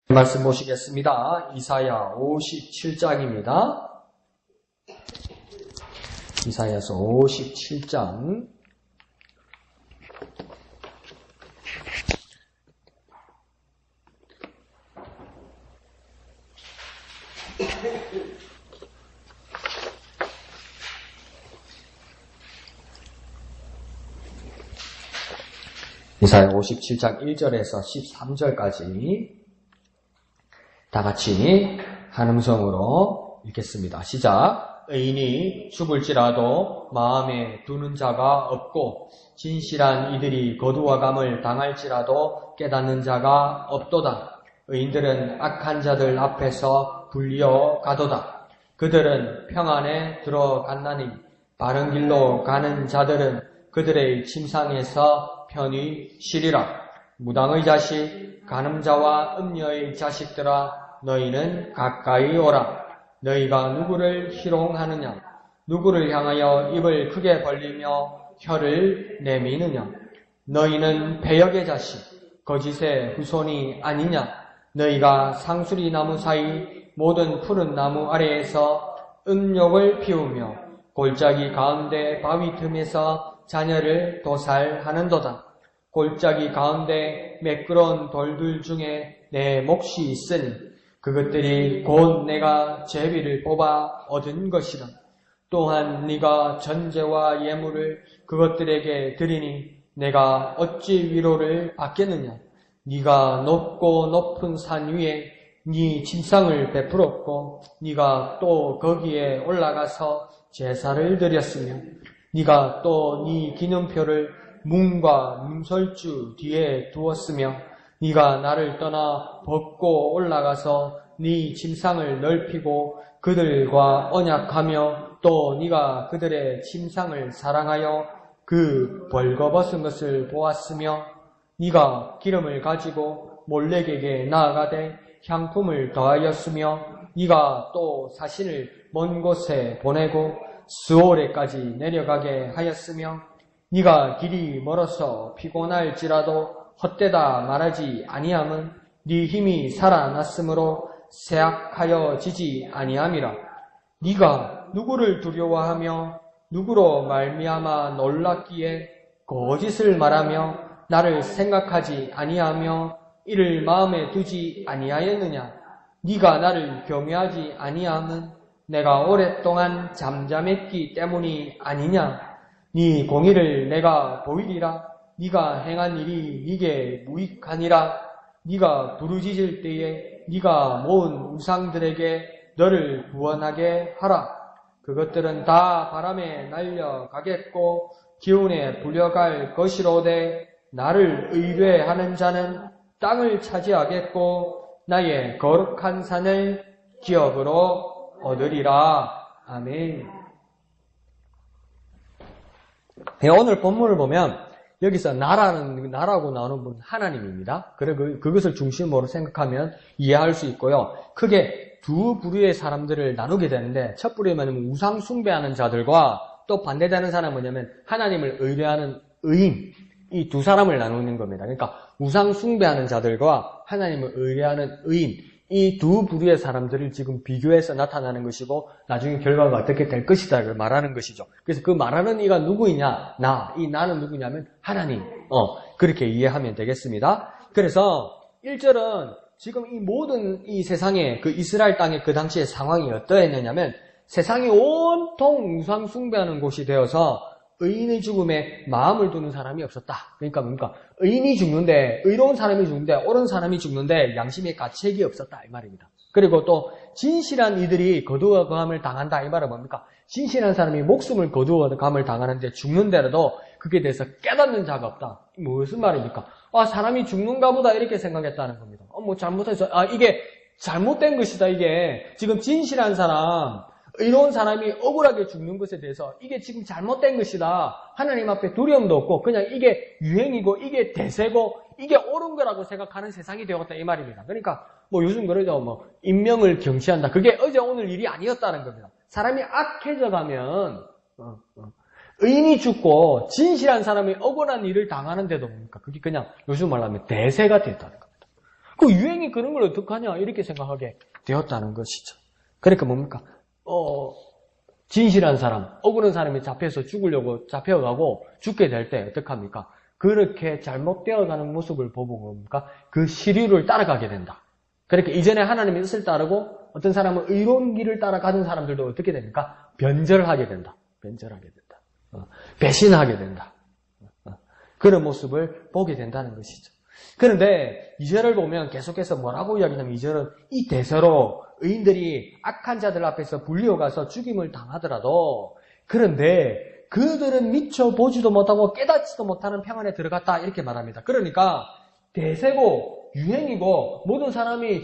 말씀 보시겠습니다. 이사야 57장입니다. 이사야서 57장. 이사야 57장 1절에서 13절까지 다 같이 한 음성으로 읽겠습니다. 시작. 의인이 죽을지라도 마음에 두는 자가 없고 진실한 이들이 거두어감을 당할지라도 깨닫는 자가 없도다. 의인들은 악한 자들 앞에서 불리어 가도다. 그들은 평안에 들어갔나니 바른 길로 가는 자들은 그들의 침상에서 편히 쉬리라. 무당의 자식, 간음자와 음녀의 자식들아, 너희는 가까이 오라. 너희가 누구를 희롱하느냐? 누구를 향하여 입을 크게 벌리며 혀를 내미느냐? 너희는 배역의 자식, 거짓의 후손이 아니냐? 너희가 상수리 나무 사이 모든 푸른 나무 아래에서 음욕을 피우며 골짜기 가운데 바위 틈에서 자녀를 도살하는도다. 골짜기 가운데 매끄러운 돌들 중에 내 몫이 있으니 그것들이 곧 내가 제비를 뽑아 얻은 것이라. 또한 네가 전제와 예물을 그것들에게 드리니 내가 어찌 위로를 받겠느냐. 네가 높고 높은 산 위에 네 침상을 베풀었고 네가 또 거기에 올라가서 제사를 드렸으며 네가 또 네 기념표를 문과 문설주 뒤에 두었으며 네가 나를 떠나 벗고 올라가서 네 침상을 넓히고 그들과 언약하며 또 네가 그들의 침상을 사랑하여 그 벌거벗은 것을 보았으며 네가 기름을 가지고 몰렉에게 나아가되 향품을 더하였으며 네가 또 사신을 먼 곳에 보내고 스오레까지 내려가게 하였으며 네가 길이 멀어서 피곤할지라도 헛되다 말하지 아니함은 네 힘이 살아났으므로 쇠약하여지지 아니함이라. 네가 누구를 두려워하며 누구로 말미암아 놀랐기에 거짓을 말하며 나를 생각하지 아니하며 이를 마음에 두지 아니하였느냐. 네가 나를 경외하지 아니함은 내가 오랫동안 잠잠했기 때문이 아니냐. 네 공의를 내가 보이리라. 네가 행한 일이 네게 무익하니라. 네가 부르짖을 때에 네가 모은 우상들에게 너를 구원하게 하라. 그것들은 다 바람에 날려가겠고 기운에 불려갈 것이로되 나를 의뢰하는 자는 땅을 차지하겠고 나의 거룩한 산을 기업으로 얻으리라. 아멘. 오늘 본문을 보면 여기서 나라고 나오는 분은 하나님입니다. 그리고 그것을 중심으로 생각하면 이해할 수 있고요. 크게 두 부류의 사람들을 나누게 되는데 첫 부류는 뭐냐면 우상 숭배하는 자들과 또 반대되는 사람은 뭐냐면 하나님을 의뢰하는 의인, 이 두 사람을 나누는 겁니다. 그러니까 우상 숭배하는 자들과 하나님을 의뢰하는 의인, 이 두 부류의 사람들을 지금 비교해서 나타나는 것이고 나중에 결과가 어떻게 될 것이다 를 말하는 것이죠. 그래서 그 말하는 이가 누구이냐? 이 나는 누구냐면 하나님. 그렇게 이해하면 되겠습니다. 그래서 1절은 지금 이 모든 이 세상에 그 이스라엘 땅의 그 당시의 상황이 어떠했느냐면 세상이 온통 우상 숭배하는 곳이 되어서 의인의 죽음에 마음을 두는 사람이 없었다. 그러니까 의인이 죽는데 의로운 사람이 죽는데 옳은 사람이 죽는데 양심의 가책이 없었다 이 말입니다. 그리고 또 진실한 이들이 거두어감을 당한다 이 말은 뭡니까? 진실한 사람이 목숨을 거두어감을 당하는데 죽는데라도 그게 대해서 깨닫는 자가 없다. 무슨 말입니까? 사람이 죽는가 보다 이렇게 생각했다는 겁니다. 잘못해서 이게 잘못된 것이다. 이게 지금 진실한 사람 의로운 사람이 억울하게 죽는 것에 대해서 이게 지금 잘못된 것이다. 하나님 앞에 두려움도 없고 그냥 이게 유행이고 이게 대세고 이게 옳은 거라고 생각하는 세상이 되었다 이 말입니다. 그러니까 요즘 그러죠. 인명을 경시한다. 그게 어제 오늘 일이 아니었다는 겁니다. 사람이 악해져 가면 의인이 죽고 진실한 사람이 억울한 일을 당하는데도 뭡니까? 그게 그냥 요즘 말로 하면 대세가 됐다는 겁니다. 그 유행이 그런 걸 어떡하냐 이렇게 생각하게 되었다는 것이죠. 그러니까 뭡니까? 진실한 사람, 억울한 사람이 잡혀서 죽으려고 잡혀가고 죽게 될 때 어떡합니까? 그렇게 잘못되어가는 모습을 보고 뭡니까? 그 시류를 따라가게 된다. 그러니까 이전에 하나님의 뜻을 따르고 어떤 사람은 의로운 길을 따라가는 사람들도 어떻게 됩니까? 변절하게 된다. 변절하게 된다. 배신하게 된다. 그런 모습을 보게 된다는 것이죠. 그런데 2절을 보면 계속해서 뭐라고 이야기하냐면 2절은 이 대세로 의인들이 악한 자들 앞에서 불리어가서 죽임을 당하더라도 그런데 그들은 미쳐 보지도 못하고 깨닫지도 못하는 평안에 들어갔다 이렇게 말합니다. 그러니까 대세고 유행이고 모든 사람이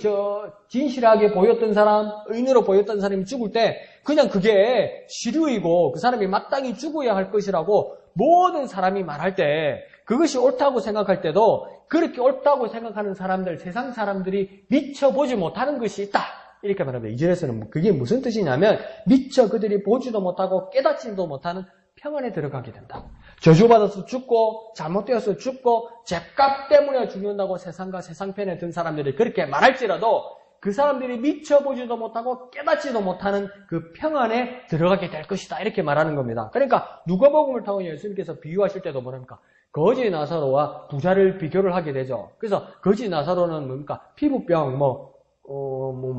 진실하게 보였던 사람, 의인으로 보였던 사람이 죽을 때 그냥 그게 시류이고 그 사람이 마땅히 죽어야 할 것이라고 모든 사람이 말할 때 그것이 옳다고 생각할 때도 그렇게 옳다고 생각하는 사람들, 세상 사람들이 미쳐 보지 못하는 것이 있다. 이렇게 말합니다. 2절에서는 그게 무슨 뜻이냐면 미처 그들이 보지도 못하고 깨닫지도 못하는 평안에 들어가게 된다. 저주받아서 죽고 잘못되어서 죽고 죗값 때문에 죽는다고 세상과 세상편에 든 사람들이 그렇게 말할지라도 그 사람들이 미쳐보지도 못하고 깨닫지도 못하는 그 평안에 들어가게 될 것이다. 이렇게 말하는 겁니다. 그러니까 누가복음을 통해 예수님께서 비유하실 때도 뭐랍니까? 거지 나사로와 부자를 비교를 하게 되죠. 그래서 거지 나사로는 뭡니까? 피부병,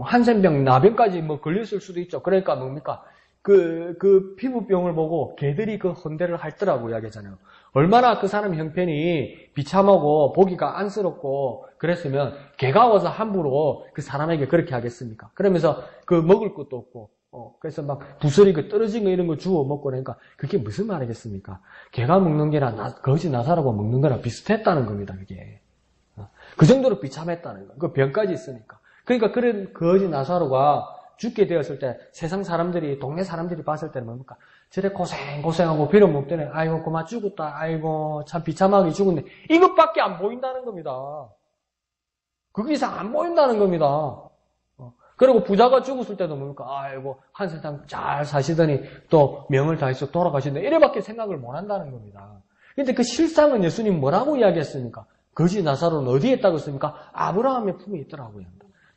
한센병, 나병까지 걸렸을 수도 있죠. 그러니까 뭡니까? 그 피부병을 보고 개들이 그 헌대를 핥더라고 이야기하잖아요. 얼마나 그 사람 형편이 비참하고 보기가 안쓰럽고 그랬으면 개가 와서 함부로 그 사람에게 그렇게 하겠습니까? 그러면서 그 먹을 것도 없고 그래서 막 부스러기 떨어진 거 이런 거 주워 먹고 그러니까 그게 무슨 말이겠습니까? 개가 먹는 게나 거지 나사라고 먹는 거랑 비슷했다는 겁니다. 그게 그 정도로 비참했다는 거. 그 병까지 있으니까. 그러니까 그런 거지 나사로가 죽게 되었을 때 세상 사람들이 동네 사람들이 봤을 때는 뭡니까? 저래 고생하고 빌어 먹더니 아이고 그만 죽었다. 아이고 참 비참하게 죽었네. 이것밖에 안 보인다는 겁니다. 그 이상 안 보인다는 겁니다. 그리고 부자가 죽었을 때도 뭡니까? 아이고 한 세상 잘 사시더니 또 명을 다해서 돌아가시네. 이래밖에 생각을 못 한다는 겁니다. 근데 그 실상은 예수님 뭐라고 이야기했습니까? 거지 나사로는 어디에 있다고 했습니까? 아브라함의 품에 있더라고요.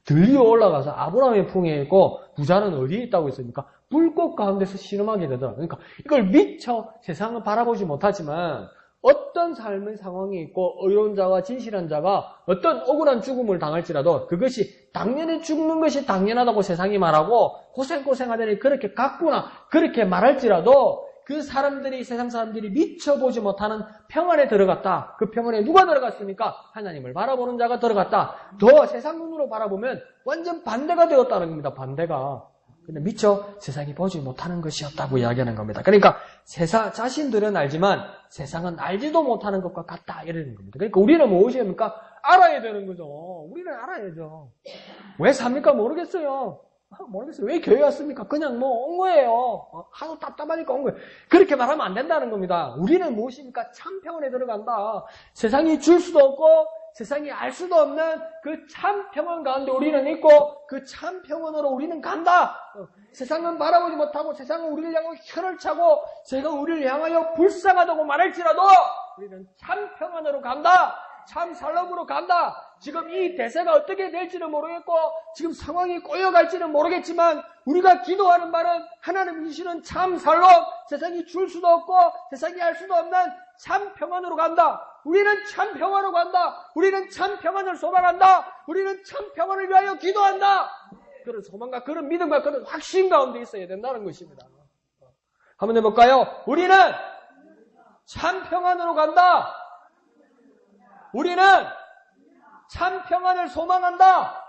들리어 올라가서 아브라함의 품에 있고 부자는 어디에 있다고 했습니까? 불꽃 가운데서 신음하게 되더라고요. 그러니까 이걸 미처 세상을 바라보지 못하지만 어떤 삶의 상황이 있고 의로운 자와 진실한 자가 어떤 억울한 죽음을 당할지라도 그것이 당연히 죽는 것이 당연하다고 세상이 말하고 고생하더니 그렇게 갔구나 그렇게 말할지라도 그 사람들이 세상 사람들이 미쳐 보지 못하는 평안에 들어갔다. 그 평안에 누가 들어갔습니까? 하나님을 바라보는 자가 들어갔다. 더 세상 눈으로 바라보면 완전 반대가 되었다는 겁니다. 반대가. 근데 미처 세상이 보지 못하는 것이었다고 이야기하는 겁니다. 그러니까 세상 자신들은 알지만 세상은 알지도 못하는 것과 같다 이러는 겁니다. 그러니까 우리는 무엇입니까? 알아야 되는 거죠. 우리는 알아야죠. 왜 삽니까? 모르겠어요. 왜 교회 왔습니까? 그냥 온 거예요. 하도 답답하니까 온 거예요. 그렇게 말하면 안 된다는 겁니다. 우리는 무엇입니까? 참 평안에 들어간다. 세상이 줄 수도 없고 세상이 알 수도 없는 그 참 평안 가운데 우리는 있고 그 참 평안으로 우리는 간다. 세상은 바라보지 못하고 세상은 우리를 향하여 혀를 차고 세상은 우리를 향하여 불쌍하다고 말할지라도 우리는 참 평안으로 간다. 참 살롬으로 간다. 지금 이 대세가 어떻게 될지는 모르겠고 지금 상황이 꼬여갈지는 모르겠지만 우리가 기도하는 말은 하나님 주시는 참 살롬, 세상이 줄 수도 없고 세상이 알 수도 없는 참 평안으로 간다. 우리는 참 평안으로 간다. 우리는 참 평안을 소망한다. 우리는 참 평안을 위하여 기도한다. 그런 소망과 그런 믿음과 그런 확신 가운데 있어야 된다는 것입니다. 한번 해볼까요? 우리는 참 평안으로 간다. 우리는 참 평안을 소망한다.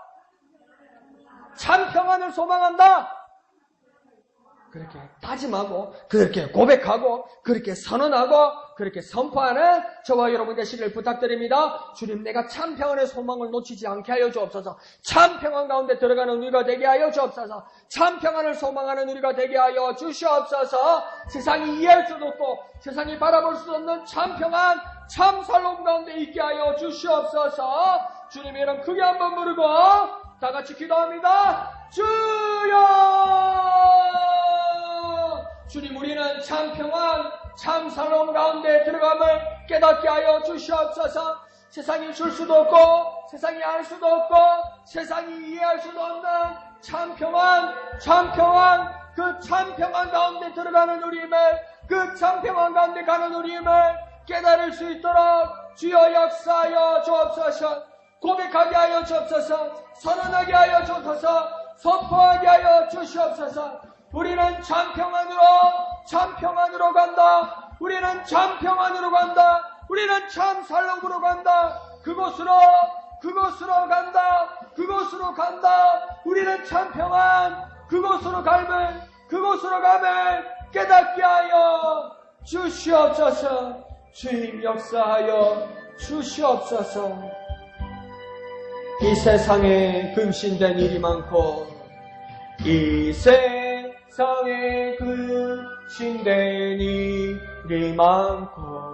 참 평안을 소망한다. 그렇게 다짐하고 그렇게 고백하고 그렇게 선언하고 그렇게 선포하는 저와 여러분 되시기를 부탁드립니다. 주님, 내가 참 평안의 소망을 놓치지 않게 하여 주옵소서. 참 평안 가운데 들어가는 우리가 되게 하여 주옵소서. 참 평안을 소망하는 우리가 되게 하여 주시옵소서. 세상이 이해할 수도 없고 세상이 바라볼 수 없는 참 평안, 참 살롬 가운데 있게 하여 주시옵소서. 주님의 이름 크게 한번 부르고 다 같이 기도합니다. 주여! 주님, 우리는 참 평안, 참 살롬 가운데 들어감을 깨닫게 하여 주시옵소서. 세상이 줄 수도 없고 세상이 알 수도 없고 세상이 이해할 수도 없는 참평안, 그 참평안 가운데 들어가는 우리임을, 그 참평안 가운데 가는 우리임을 깨달을 수 있도록 주여 역사하여 주옵소서. 고백하게 하여 주옵소서. 선언하게 하여 주옵소서. 선포하게 하여 주시옵소서. 우리는 참평안으로 간다. 우리는 참평안으로 간다. 우리는 참살롱으로 간다. 그곳으로 간다. 우리는 참평안, 그곳으로 가면 깨닫게 하여 주시옵소서. 주님 역사하여 주시옵소서. 이 세상에 근심된 일이 많고, 이 세상에 근심된 일이 많고,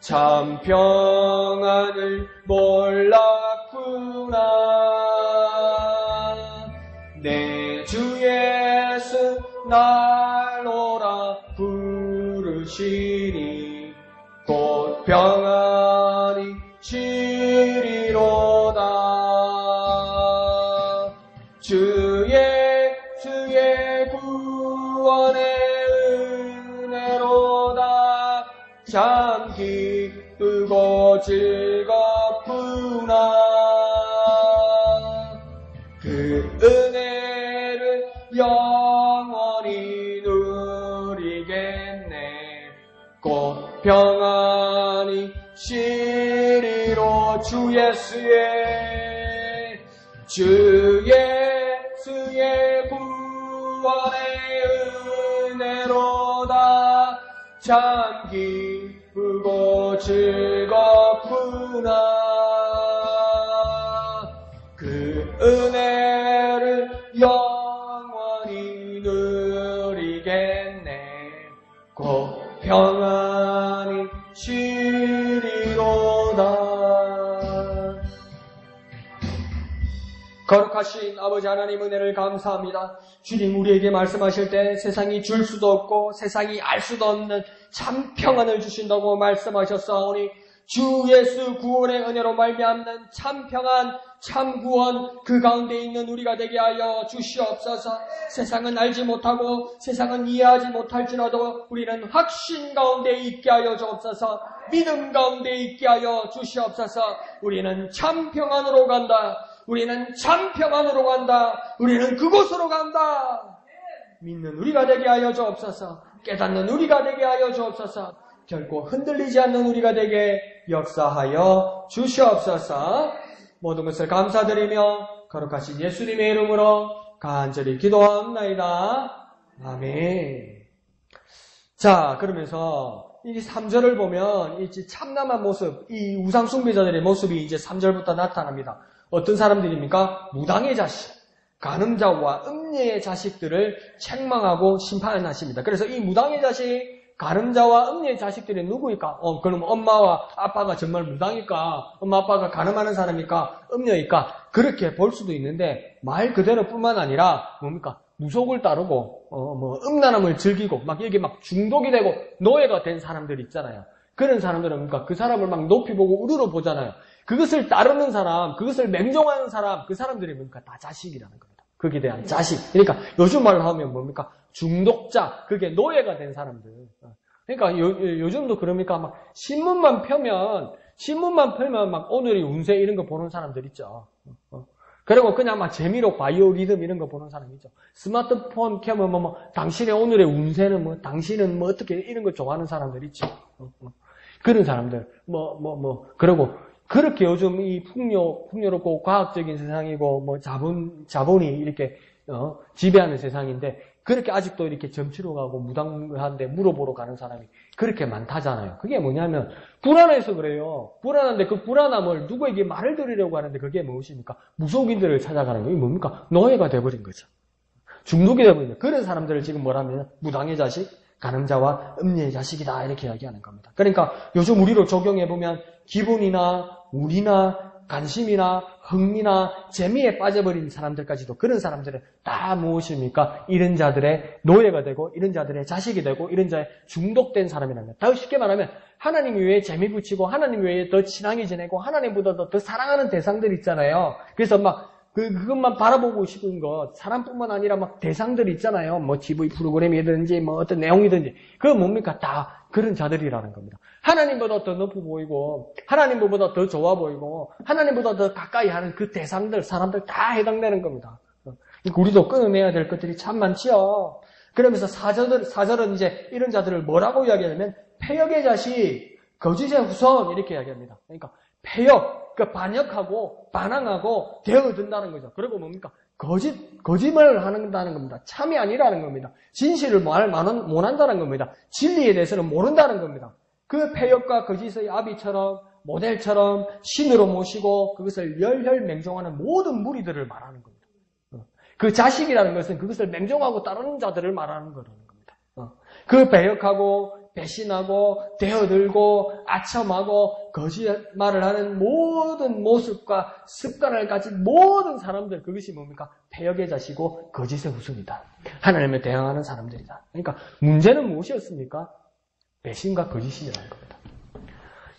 참 평안을 몰랐구나. 내 주 예수 날 오라 부르시니 곧 평안이 시리로다. 주 예수의 구원의 은혜로다. 참 기쁘고 즐겁구나. 그 은혜를 영원히 누리겠네. 곧 평안이 시리로 주 예수의 구원의 은혜로다. 참 기쁘고 즐겁구나. 그 은혜를 영원히 누리겠네. 곧 평안이 시리로다. 거룩하신 아버지 하나님 은혜를 감사합니다. 주님 우리에게 말씀하실 때 세상이 줄 수도 없고 세상이 알 수도 없는 참 평안을 주신다고 말씀하셨사오니 주 예수 구원의 은혜로 말미암는 참 평안, 참 구원 그 가운데 있는 우리가 되게 하여 주시옵소서. 세상은 알지 못하고 세상은 이해하지 못할지라도 우리는 확신 가운데 있게 하여 주옵소서. 믿음 가운데 있게 하여 주시옵소서. 우리는 참 평안으로 간다. 우리는 참 평안으로 간다. 우리는 그곳으로 간다. 믿는 우리가 되게 하여 주옵소서. 깨닫는 우리가 되게 하여 주옵소서. 결코 흔들리지 않는 우리가 되게 역사하여 주시옵소서. 모든 것을 감사드리며 거룩하신 예수님의 이름으로 간절히 기도합나이다. 아멘. 자, 그러면서 이 3절을 보면 이 참남한 모습, 이 우상숭배자들의 모습이 이제 3절부터 나타납니다. 어떤 사람들입니까? 무당의 자식, 간음자와 음녀의 자식들을 책망하고 심판하십니다. 그래서 이 무당의 자식, 간음자와 음녀의 자식들이 누구일까? 그럼 엄마와 아빠가 정말 무당일까? 엄마 아빠가 간음하는 사람일까? 음녀일까? 그렇게 볼 수도 있는데 말 그대로뿐만 아니라 뭡니까? 무속을 따르고 음란함을 즐기고 막 이게 막 중독이 되고 노예가 된 사람들 있잖아요. 그런 사람들은 뭡니까? 그 사람을 막 높이 보고 우르르 보잖아요. 그것을 따르는 사람, 그것을 맹종하는 사람, 그 사람들이 뭡니까? 다 자식이라는 겁니다. 거기에 대한 자식. 그러니까 요즘 말로 하면 뭡니까? 중독자, 그게 노예가 된 사람들. 그러니까 요즘도 그럽니까? 막 신문만 펴면 막 오늘의 운세 이런 거 보는 사람들 있죠. 그리고 그냥 막 재미로 바이오 리듬 이런 거 보는 사람 있죠. 스마트폰 켜면 당신의 오늘의 운세는 당신은 어떻게 이런 거 좋아하는 사람들 있죠. 그런 사람들. 그리고 그렇게 요즘 이 풍요롭고 과학적인 세상이고 자본이 이렇게 지배하는 세상인데 그렇게 아직도 이렇게 점치러 가고 무당한테 물어보러 가는 사람이 그렇게 많다잖아요. 그게 뭐냐면 불안해서 그래요. 불안한데 그 불안함을 누구에게 말을 드리려고 하는데 그게 무엇입니까? 무속인들을 찾아가는 거예요. 뭡니까? 노예가 돼버린 거죠. 중독이 돼버린 거예요. 그런 사람들을 지금 뭐라면 무당의 자식, 간음자와 음녀의 자식이다 이렇게 이야기하는 겁니다. 그러니까 요즘 우리로 적용해보면 기분이나 우리나 관심이나 흥미나 재미에 빠져버린 사람들까지도 그런 사람들은 다 무엇입니까? 이런 자들의 노예가 되고 이런 자들의 자식이 되고 이런 자에 중독된 사람이라는 거예요. 더 쉽게 말하면 하나님 외에 재미 붙이고 하나님 외에 더 친하게 지내고 하나님보다 더 사랑하는 대상들 있잖아요. 그래서 막 그것만 바라보고 싶은 것, 사람뿐만 아니라 막 대상들 있잖아요. 뭐 TV 프로그램이든지 뭐 어떤 내용이든지. 그거 뭡니까? 다 그런 자들이라는 겁니다. 하나님보다 더 높아 보이고 하나님보다 더 좋아 보이고 하나님보다 더 가까이 하는 그 대상들, 사람들 다 해당되는 겁니다. 우리도 끊어내야 될 것들이 참 많지요. 그러면서 사절은 이제 이런 자들을 뭐라고 이야기하냐면 패역의 자식, 거짓의 후손 이렇게 이야기합니다. 그러니까 패역, 반역하고 반항하고 되어든다는 거죠. 그리고 뭡니까? 거짓말을 한다는 겁니다. 참이 아니라는 겁니다. 진실을 말 못한다는 겁니다. 진리에 대해서는 모른다는 겁니다. 그 패역과 거짓의 아비처럼 모델처럼 신으로 모시고 그것을 열혈 맹종하는 모든 무리들을 말하는 겁니다. 그 자식이라는 것은 그것을 맹종하고 따르는 자들을 말하는 거라는 겁니다. 그 배역하고 배신하고 대어들고 아첨하고 거짓말을 하는 모든 모습과 습관을 가진 모든 사람들, 그것이 뭡니까? 패역의 자식이고 거짓의 후손이다. 하나님에 대항하는 사람들이다. 그러니까 문제는 무엇이었습니까? 배신과 거짓이라는 겁니다.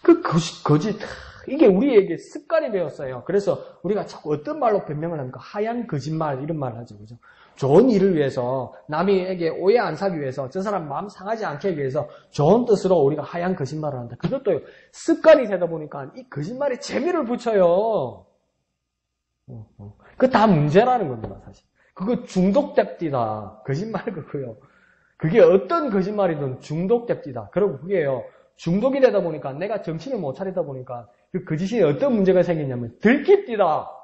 그 거짓, 이게 우리에게 습관이 되었어요. 그래서 우리가 자꾸 어떤 말로 변명을 합니까? 하얀 거짓말, 이런 말을 하죠. 그죠? 좋은 일을 위해서, 남에게 오해 안 사기 위해서, 저 사람 마음 상하지 않게 하기 위해서 좋은 뜻으로 우리가 하얀 거짓말을 한다. 그것도 습관이 되다 보니까 이 거짓말에 재미를 붙여요. 그거 다 문제라는 겁니다, 사실. 그거 중독됩디다. 거짓말 그거요. 그게 어떤 거짓말이든 중독됩디다. 그리고 그게요, 중독이 되다 보니까 내가 정신을 못 차리다 보니까 그 거짓이 어떤 문제가 생기냐면 들킵디다.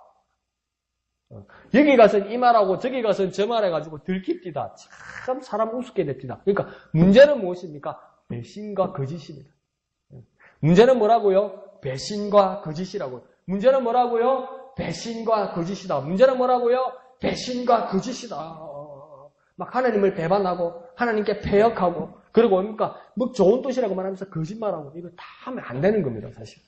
여기 가서는 이 말하고 저기 가서는 저 말해가지고 들킵디다. 참 사람 우습게 됩디다. 그러니까 문제는 무엇입니까? 배신과 거짓입니다. 문제는 뭐라고요? 배신과 거짓이라고요. 문제는 뭐라고요? 배신과 거짓이다. 문제는 뭐라고요? 배신과 거짓이다. 막 하나님을 배반하고 하나님께 패역하고 그리고 뭡니까? 뭐 좋은 뜻이라고 말하면서 거짓말하고 이거 다 하면 안 되는 겁니다, 사실.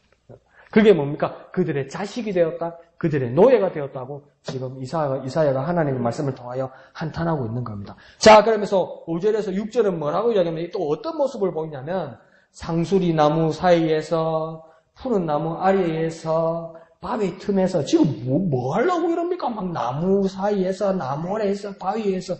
그게 뭡니까? 그들의 자식이 되었다. 그들의 노예가 되었다고 지금 이사야가 하나님의 말씀을 통하여 한탄하고 있는 겁니다. 자, 그러면서 5절에서 6절은 뭐라고 이야기하면 또 어떤 모습을 보이냐면 상수리 나무 사이에서 푸른 나무 아래에서 바위 틈에서 지금 뭐 하려고 이럽니까? 막 나무 사이에서 나무 아래에서 바위에서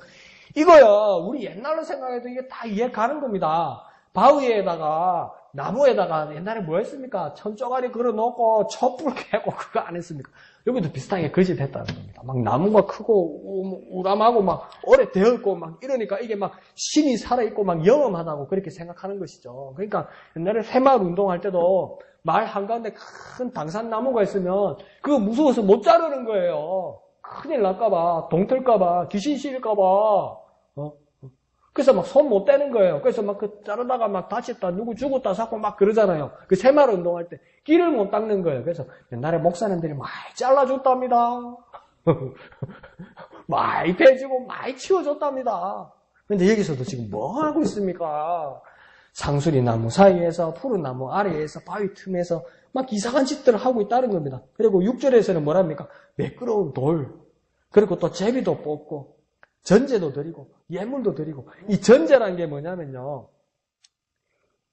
이거요. 우리 옛날로 생각해도 이게 다 이해 가는 겁니다. 바위에다가 나무에다가 옛날에 뭐 했습니까? 천조가리 걸어놓고 촛불 켜고 그거 안 했습니까? 여기도 비슷하게 거짓 했다는 겁니다. 막 나무가 크고 우람하고 막 오래 되었고 막 이러니까 이게 막 신이 살아있고 막 영험하다고 그렇게 생각하는 것이죠. 그러니까 옛날에 새마을 운동할 때도 마을 한가운데 큰 당산나무가 있으면 그거 무서워서 못 자르는 거예요. 큰일 날까봐, 동틀까봐, 귀신 씌일까봐. 그래서 막 손 못 대는 거예요. 그래서 막 그 자르다가 막 다쳤다, 누구 죽었다 자꾸 막 그러잖아요. 그 새마을 운동할 때 길을 못 닦는 거예요. 그래서 옛날에 목사님들이 많이 잘라줬답니다. 많이 패주고 많이 치워줬답니다. 근데 여기서도 지금 뭐 하고 있습니까? 상수리 나무 사이에서 푸른 나무 아래에서 바위 틈에서 막 이상한 짓들을 하고 있다는 겁니다. 그리고 6절에서는 뭐랍니까? 매끄러운 돌, 그리고 또 제비도 뽑고 전제도 드리고 예물도 드리고. 이 전제라는 게 뭐냐면요,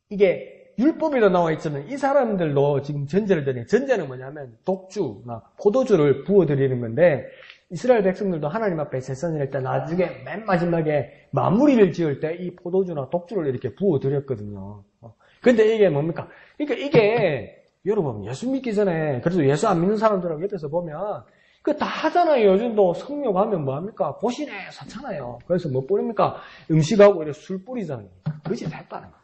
이게 율법에도 나와 있지만 이 사람들도 지금 전제를 드려요. 전제는 뭐냐면 독주나 포도주를 부어드리는 건데, 이스라엘 백성들도 하나님 앞에 제사를 할 때 나중에 맨 마지막에 마무리를 지을 때 이 포도주나 독주를 이렇게 부어드렸거든요. 근데 이게 뭡니까? 그러니까 이게 여러분 예수 믿기 전에, 그래서 예수 안 믿는 사람들하고 옆에서 보면 그 다 하잖아요. 요즘도 성령 가면 뭐합니까? 보시네 사잖아요. 그래서 뭐 뿌립니까? 음식하고 이렇게 술 뿌리잖아요. 그것이 됐다는 겁니다.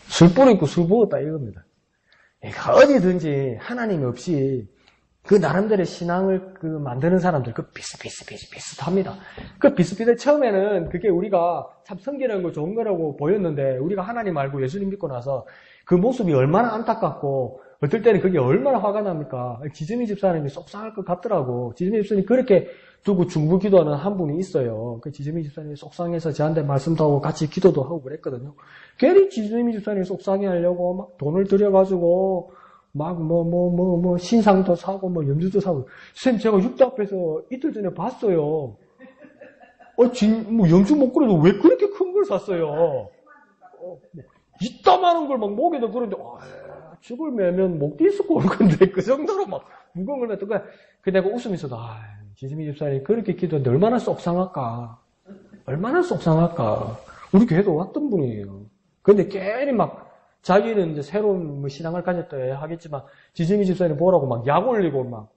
술 뿌리고 술 부었다 이겁니다. 그러니까 어디든지 하나님 없이 그 나름대로의 신앙을 만드는 사람들, 그 비슷합니다. 그 비슷비슷해. 처음에는 그게 우리가 참 섬기는 거 좋은 거라고 보였는데, 우리가 하나님 알고 예수님 믿고 나서 그 모습이 얼마나 안타깝고, 어떨 때는 그게 얼마나 화가 납니까? 지점이 집사님이 속상할 것 같더라고. 지점이 집사님이 그렇게 두고 중부 기도하는 한 분이 있어요. 그 지점이 집사님이 속상해서 저한테 말씀도 하고 같이 기도도 하고 그랬거든요. 괜히 지점이 집사님이 속상해 하려고 막 돈을 들여가지고 막 신상도 사고 염주도 사고. 선생님 제가 육도 앞에서 이틀 전에 봤어요. 염주 목걸이도 왜 그렇게 큰 걸 샀어요? 이따만한 걸 막 목에다 그런데 죽을 매면 목 디스코 올 건데 그 정도로 막 무거운 걸 냈던 거야. 그 내가 웃으면서도 지지미 집사님이 그렇게 기도했는데 얼마나 속상할까. 얼마나 속상할까. 우리 교회도 왔던 분이에요. 근데 괜히 막 자기는 이제 새로운 신앙을 가졌다 하겠지만 지지미 집사님 보라고 막 약 올리고 막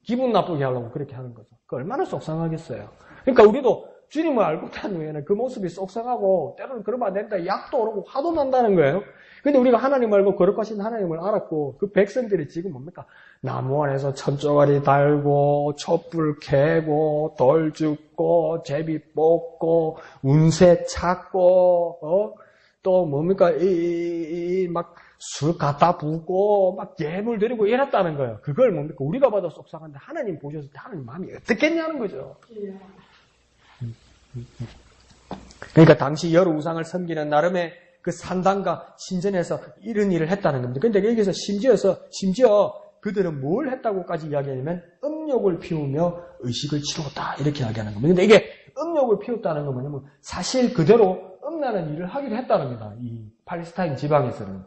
기분 나쁘게 하려고 그렇게 하는 거죠. 그 얼마나 속상하겠어요. 그러니까 우리도 주님을 알고 난 후에는 그 모습이 속상하고 때로는 그러면 안 된다. 약도 오르고 화도 난다는 거예요. 근데 우리가 하나님 알고 거룩하신 하나님을 알았고 그 백성들이 지금 뭡니까? 나무 안에서 천조가리 달고 촛불 캐고 돌 줍고 제비 뽑고 운세 찾고 또 뭡니까? 막 술 갖다 붓고 막 예물 드리고 이랬다는 거예요. 그걸 뭡니까? 우리가 봐도 속상한데 하나님 보셨을 때 하나님 마음이 어떻겠냐는 거죠. 그러니까 당시 여러 우상을 섬기는 나름의 그 산당과 신전에서 이런 일을 했다는 겁니다. 그런데 여기서 심지어 그들은 뭘 했다고까지 이야기하냐면 음욕을 피우며 의식을 치루었다 이렇게 이야기하는 겁니다. 근데 이게 음욕을 피웠다는 건 뭐냐면 사실 그대로 음란한 일을 하기도 했다는 겁니다. 이 팔레스타인 지방에서는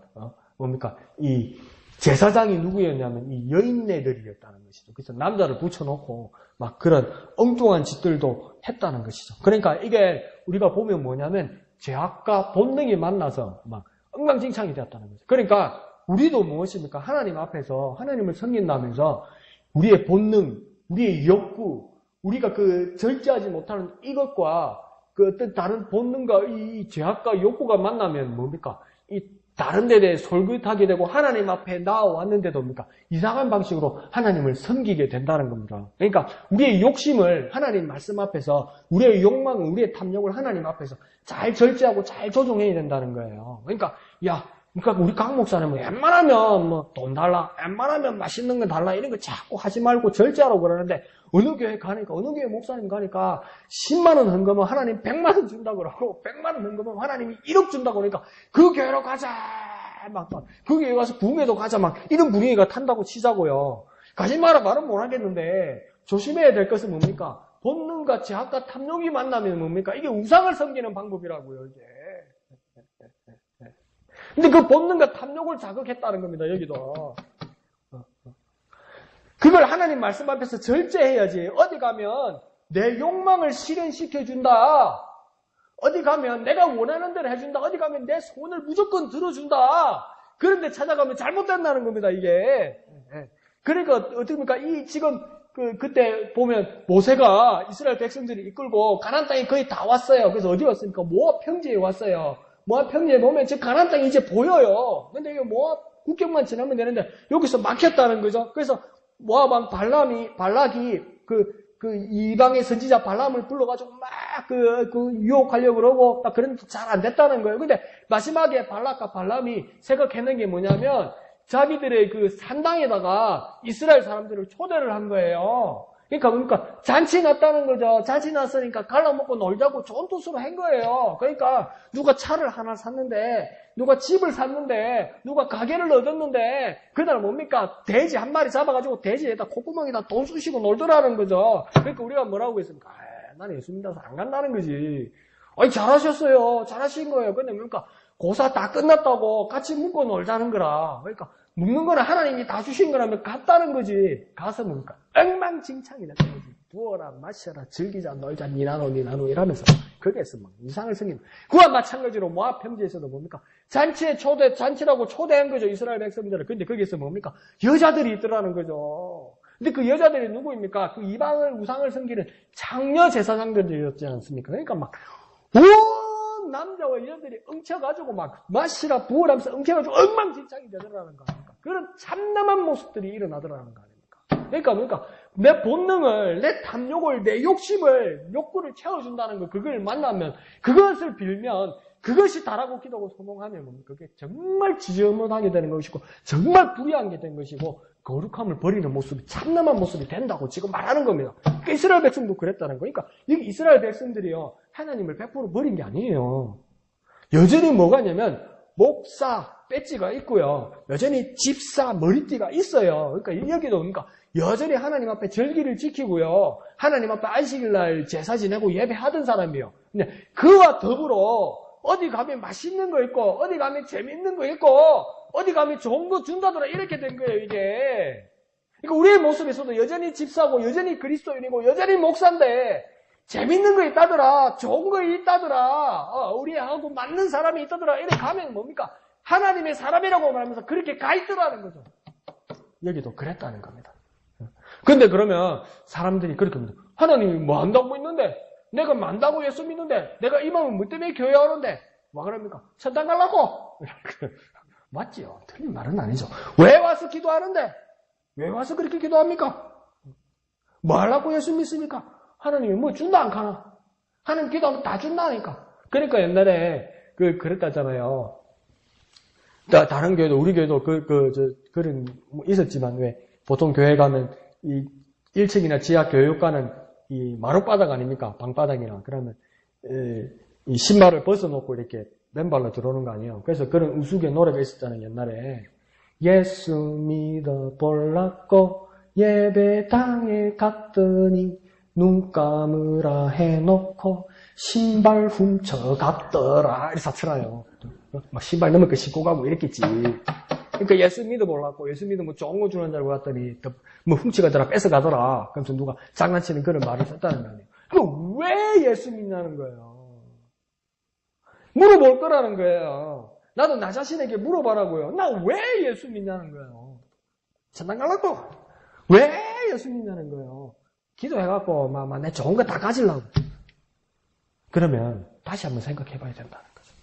뭡니까? 이 제사장이 누구였냐면 이 여인네들이었다는 것이죠. 그래서 남자를 붙여놓고 막 그런 엉뚱한 짓들도 했다는 것이죠. 그러니까 이게 우리가 보면 뭐냐면 죄악과 본능이 만나서 막 엉망진창이 되었다는 거죠. 그러니까 우리도 무엇입니까? 하나님 앞에서 하나님을 섬긴다면서 우리의 본능, 우리의 욕구, 우리가 그 절제하지 못하는 이것과 그 어떤 다른 본능과 이 죄악과 욕구가 만나면 뭡니까? 이 다른 데 대해 솔깃하게 되고 하나님 앞에 나와왔는데도 뭡니까? 이상한 방식으로 하나님을 섬기게 된다는 겁니다. 그러니까 우리의 욕심을 하나님 말씀 앞에서 우리의 욕망을 우리의 탐욕을 하나님 앞에서 잘 절제하고 잘 조종해야 된다는 거예요. 그러니까 우리 강 목사님은 웬만하면 돈 달라, 웬만하면 맛있는 거 달라 이런 거 자꾸 하지 말고 절제하라고 그러는데 어느 교회 목사님 가니까 10만 원 헌금은 하나님 100만 원 준다고 그러고 100만 원 헌금은 하나님이 1억 준다고 그러니까 그 교회로 가자 그 교회 가서 구매도 가자 이런 분위기가 탄다고 치자고요. 가지 마라 말은 못 하겠는데 조심해야 될 것은 뭡니까? 본능과 죄악과 탐욕이 만나면 뭡니까? 이게 우상을 섬기는 방법이라고요, 이게. 근데 그 본능과 탐욕을 자극했다는 겁니다, 여기도. 그걸 하나님 말씀 앞에서 절제해야지. 어디 가면 내 욕망을 실현시켜준다. 어디 가면 내가 원하는 대로 해준다. 어디 가면 내 소원을 무조건 들어준다. 그런데 찾아가면 잘못된다는 겁니다, 이게. 그러니까, 어떻습니까? 지금, 그때 보면 모세가 이스라엘 백성들이 이끌고 가나안 땅에 거의 다 왔어요. 그래서 어디 왔습니까? 모압 평지에 왔어요. 모압 평지에 보면 지금 가나안 땅이 이제 보여요. 근데 이게 모압 국경만 지나면 되는데 여기서 막혔다는 거죠. 그래서 모압 왕 발락이 그 이방의 선지자 발람을 불러가지고 막 유혹하려고 그러고 막 그런데 잘 안 됐다는 거예요. 근데 마지막에 발락과 발람이 생각해낸 게 뭐냐면 자기들의 그 산당에다가 이스라엘 사람들을 초대를 한 거예요. 그러니까 잔치 났다는 거죠. 잔치 났으니까 갈라먹고 놀자고 좋은 뜻으로 한 거예요. 그러니까 누가 차를 하나 샀는데, 누가 집을 샀는데, 누가 가게를 얻었는데 그날 뭡니까? 돼지 한 마리 잡아가지고 돼지에다 콧구멍에다 돈 쑤시고 놀더라는 거죠. 그러니까 우리가 뭐라고 했습니까? 나는 예수 믿어서 안 간다는 거지. 아니 잘하셨어요. 잘하신 거예요. 근데 뭡니까? 고사 다 끝났다고 같이 묵고 놀자는 거라. 그러니까 묵는 거는 하나님이 다 주신 거라면 갔다는 거지. 가서 뭡니까? 엉망진창이 됐다는 거지. 부어라, 마셔라, 즐기자, 놀자, 니나노 이러면서 거기에서 막 이상을 섬기는. 그와 마찬가지로 모압 평지에서도 뭡니까? 잔치라고 초대한 거죠. 이스라엘 백성들을. 근데 거기에서 뭡니까? 여자들이 있더라는 거죠. 근데 그 여자들이 누구입니까? 그 이방을 우상을 섬기는 장녀 제사장들이었지 않습니까? 그러니까 막 온 남자와 여자들이 엉쳐가지고 막 마시라 부으라면서 엉켜가지고 엉망진창이 되더라는 거 아닙니까? 그런 참담한 모습들이 일어나더라는 거 아닙니까? 그러니까 뭡니까? 내 본능을, 내 탐욕을, 내 욕구를 채워준다는 거, 그걸 만나면, 그것을 빌면, 그것이 다라고 기도하고 소몽하면 뭡니까? 그게 정말 지저분하게 되는 것이고 정말 불의한 게 된 것이고 거룩함을 버리는 모습이 참남한 모습이 된다고 지금 말하는 겁니다. 그러니까 이스라엘 백성도 그랬다는 거니까 여기 이스라엘 백성들이요 하나님을 100% 버린 게 아니에요. 여전히 뭐가 있냐면 목사 배지가 있고요. 여전히 집사 머리띠가 있어요. 그러니까 여기도 그러니까 여전히 하나님 앞에 절기를 지키고요. 하나님 앞에 안식일날 제사 지내고 예배하던 사람이에요. 근데 그와 더불어 어디 가면 맛있는 거 있고 어디 가면 재밌는 거 있고 어디 가면 좋은 거 준다더라 이렇게 된 거예요 이게. 그러니까 우리의 모습에서도 여전히 집사고 여전히 그리스도인이고 여전히 목사인데 재밌는 거 있다더라 좋은 거 있다더라 우리하고 맞는 사람이 있다더라 이렇게 가면 뭡니까? 하나님의 사람이라고 말하면서 그렇게 가 있더라는 거죠. 여기도 그랬다는 겁니다. 근데 그러면 사람들이 그렇게 합니다. 하나님이 뭐 한다고 있는데 내가 만다고 예수 믿는데 내가 이 마음을 뭐 때문에 교회 오는데 뭐 그럽니까? 천당 가려고? 맞지요. 틀린 말은 아니죠. 왜 와서 기도하는데? 왜 와서 그렇게 기도합니까? 뭐 하려고 예수 믿습니까? 하나님이 뭐 준다 안 가나? 하나님 기도하면 다 준다니까. 그러니까 옛날에 그랬다잖아요. 다른 교회도 우리 교회도 그런 있었지만 왜 보통 교회 가면 이 1층이나 지하 교육과는 이 마룻바닥 아닙니까? 방바닥이나. 그러면 이 신발을 벗어놓고 이렇게 맨발로 들어오는 거 아니에요. 그래서 그런 우스개 노래가 있었잖아요. 옛날에. 예수 믿어 볼랐고 예배당에 갔더니 눈 감으라 해놓고 신발 훔쳐갔더라. 이래서 틀어요. 막 신발 넘을 거 신고 가고 이랬겠지. 그러니까 예수 믿어보려고 예수 믿으면 좋은 거 주는 줄 알고 갔더니 뭐 훔치가더라 뺏어가더라. 그러면서 누가 장난치는 그런 말을 썼다는 거 아니에요. 그럼 왜 예수 믿냐는 거예요. 물어볼 거라는 거예요. 나도 나 자신에게 물어봐라고요. 나 왜 예수 믿냐는 거예요. 천당 가려고 왜 예수 믿냐는 거예요. 기도해갖고 막 내 좋은 거 다 가지려고. 그러면 다시 한번 생각해봐야 된다는 거죠.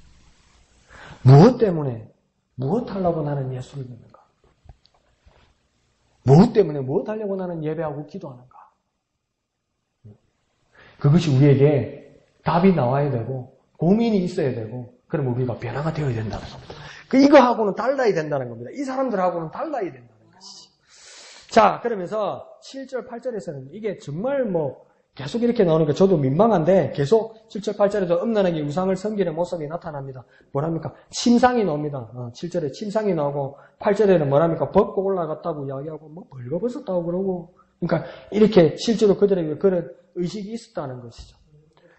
무엇 때문에 무엇 하려고 나는 예수를 믿는가? 무엇 때문에 무엇 하려고 나는 예배하고 기도하는가? 그것이 우리에게 답이 나와야 되고 고민이 있어야 되고 그럼 우리가 변화가 되어야 된다는 겁니다. 이거하고는 달라야 된다는 겁니다. 이 사람들하고는 달라야 된다는 것이지. 자, 그러면서 7절, 8절에서는 이게 정말 계속 이렇게 나오니까 저도 민망한데 계속 7절, 8절에도 음란하게 우상을 섬기는 모습이 나타납니다. 뭐랍니까? 침상이 나옵니다. 7절에 침상이 나오고 8절에는 뭐랍니까? 벗고 올라갔다고 이야기하고 벌거벗었다고 그러고 그러니까 이렇게 실제로 그들에게 그런 의식이 있었다는 것이죠.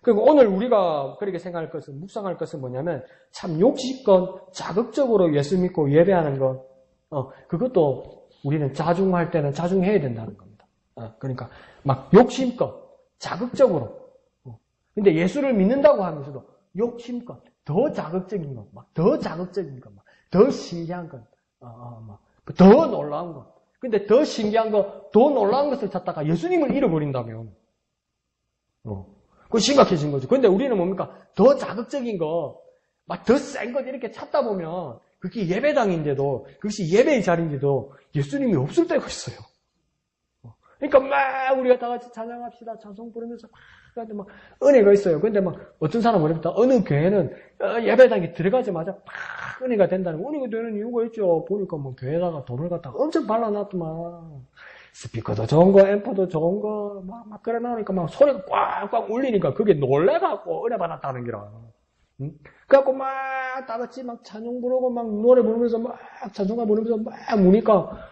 그리고 오늘 우리가 그렇게 생각할 것은 묵상할 것은 뭐냐면 참 욕심껏 자극적으로 예수 믿고 예배하는 것 그것도 우리는 자중할 때는 자중해야 된다는 겁니다. 그러니까 막 욕심껏 자극적으로. 근데 예수를 믿는다고 하면서도 욕심껏 더 자극적인 것, 더 자극적인 것, 더 신기한 것, 더 놀라운 것. 근데 더 신기한 것, 더 놀라운 것을 찾다가 예수님을 잃어버린다면, 그거 심각해진 거죠. 근데 우리는 뭡니까? 더 자극적인 것, 더 센 것 이렇게 찾다 보면 그게 예배당인데도, 그것이 예배의 자리인데도 예수님이 없을 때가 있어요. 그러니까 막 우리가 다 같이 찬양합시다. 찬송 부르면서 막 은혜가 있어요. 근데 어떤 사람은 그럽니다. 어느 교회는 예배당에 들어가자마자 막 은혜가 된다는 거. 은혜가 되는 이유가 있죠. 보니까 교회에다가 돈을 갖다가 엄청 발라놨더만. 스피커도 좋은 거, 앰프도 좋은 거, 막 그래 나오니까 소리가 꽉꽉 울리니까 그게 놀래갖고 은혜 받았다는 기라. 응? 그래갖고 다 같이 찬양 부르고 노래 부르면서 찬송가 부르면서 우니까,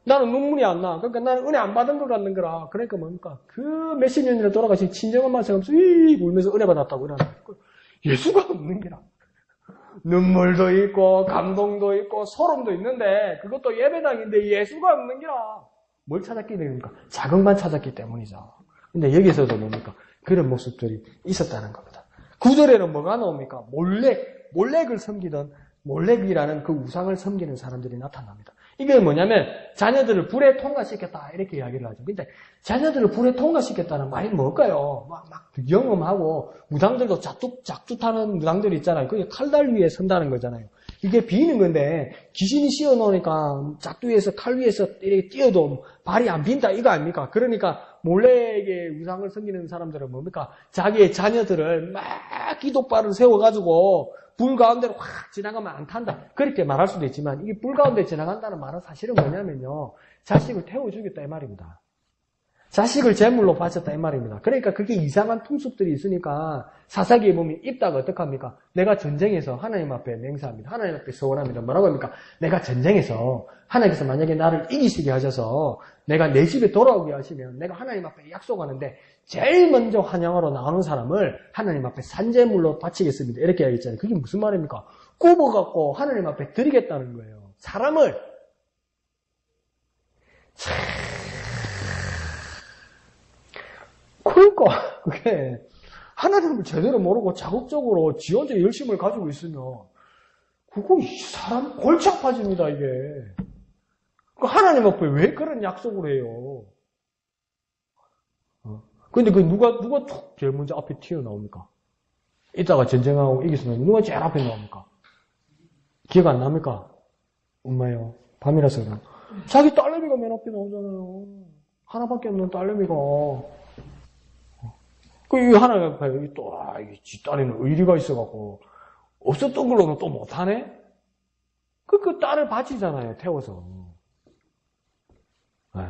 나는 눈물이 안 나. 그러니까 나는 은혜 안 받은 것 같는 거라. 그러니까 뭡니까? 그 몇십 년이나 돌아가신 친정엄마 생각하면서 울면서 은혜 받았다고 이러는 예수가 없는 게라. 눈물도 있고 감동도 있고 소름도 있는데 그것도 예배당인데 예수가 없는 게라. 뭘 찾았기 때문입니까? 자극만 찾았기 때문이죠. 근데 여기서도 뭡니까? 그런 모습들이 있었다는 겁니다. 9절에는 뭐가 나옵니까? 몰렉을 섬기던 몰렉이라는 그 우상을 섬기는 사람들이 나타납니다. 이게 뭐냐면 자녀들을 불에 통과시켰다 이렇게 이야기를 하죠. 근데 자녀들을 불에 통과시켰다는 말이 뭘까요? 막 영험하고 무당들도 작두 타는 무당들이 있잖아요. 그게 칼날 위에 선다는 거잖아요. 이게 비는 건데 귀신이 씌워놓으니까 짝두에서 칼 위에서 이렇게 뛰어도 발이 안 빈다 이거 아닙니까? 그러니까 몰래 이게 우상을 섬기는 사람들은 뭡니까? 자기의 자녀들을 막 기둥발을 세워가지고 불 가운데로 확 지나가면 안 탄다. 그렇게 말할 수도 있지만 이게 불 가운데 지나간다는 말은 사실은 뭐냐면요. 자식을 태워주겠다 이 말입니다. 자식을 제물로 바쳤다 이 말입니다. 그러니까 그게 이상한 풍습들이 있으니까 사사기에 보면 입다가 어떡합니까? 내가 전쟁에서 하나님 앞에 맹세합니다. 하나님 앞에 서원합니다. 뭐라고 합니까? 내가 전쟁에서 하나님께서 만약에 나를 이기시게 하셔서 내가 내 집에 돌아오게 하시면 내가 하나님 앞에 약속하는데 제일 먼저 환영하러 나오는 사람을 하나님 앞에 산제물로 바치겠습니다. 이렇게 하겠잖아요. 그게 무슨 말입니까? 굽어갖고 하나님 앞에 드리겠다는 거예요. 사람을 그러니까 그게 하나님을 제대로 모르고 자극적으로 지 혼자 열심을 가지고 있으면 그거 사람 골치 아파집니다 이게. 하나님 앞에 왜 그런 약속을 해요? 근데 그 누가 툭 제일 먼저 앞에 튀어나옵니까? 이따가 전쟁하고 이기시면 누가 제일 앞에 나옵니까? 기억 안 납니까? 엄마요. 밤이라서 그래요. 자기 딸내미가 맨 앞에 나오잖아요. 하나밖에 없는 딸내미가. 그 하나님 앞에 또 이게 지 딸에는 의리가 있어갖고 없었던 걸로는 또 못하네. 그 딸을 바치잖아요. 태워서. 네.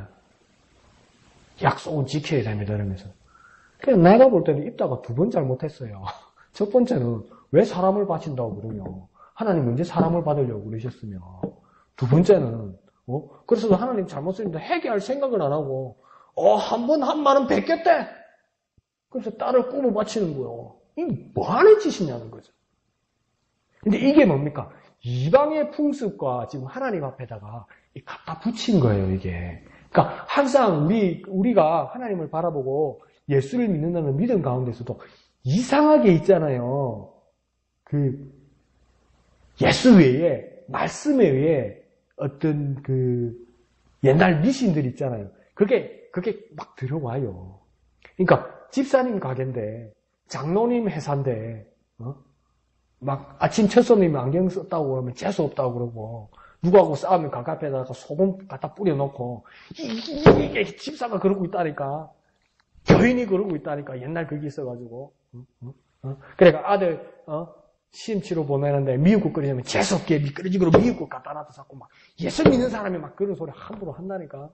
약속은 지켜야 됩니다. 이러면서. 그냥 내가 볼 때는 입다가 두 번 잘못했어요. 첫 번째는 왜 사람을 바친다고 그러며 하나님 언제 사람을 받으려고 그러셨으며 두 번째는 그래서 하나님 잘못했는데 회개할 생각을 안 하고 한 번 한 말은 베꼈대. 그래서 딸을 꿈을 바치는 거예요. 이게 뭐 하는 짓이냐는 거죠. 근데 이게 뭡니까? 이방의 풍습과 지금 하나님 앞에다가 갖다 붙인 거예요, 이게. 그러니까 항상 우리가 하나님을 바라보고 예수를 믿는다는 믿음 가운데서도 이상하게 있잖아요. 그 예수 외에, 말씀 외에 어떤 그 옛날 미신들 있잖아요. 그게 막 들어와요. 그러니까 집사님 가게인데, 장로님 회사인데, 막 아침 첫 손님 안경 썼다고 그러면 재수 없다고 그러고, 누구하고 싸우면 가깝에다가 소금 갖다 뿌려놓고, 이게 집사가 그러고 있다니까. 교인이 그러고 있다니까. 옛날 그게 있어가지고. 그러니까 아들, 시험치러 보내는데 미역국 끓이면 재수 없게 미끄러지고 미역국 갖다 놔도 자꾸 막 예수 믿는 사람이 막 그런 소리 함부로 한다니까.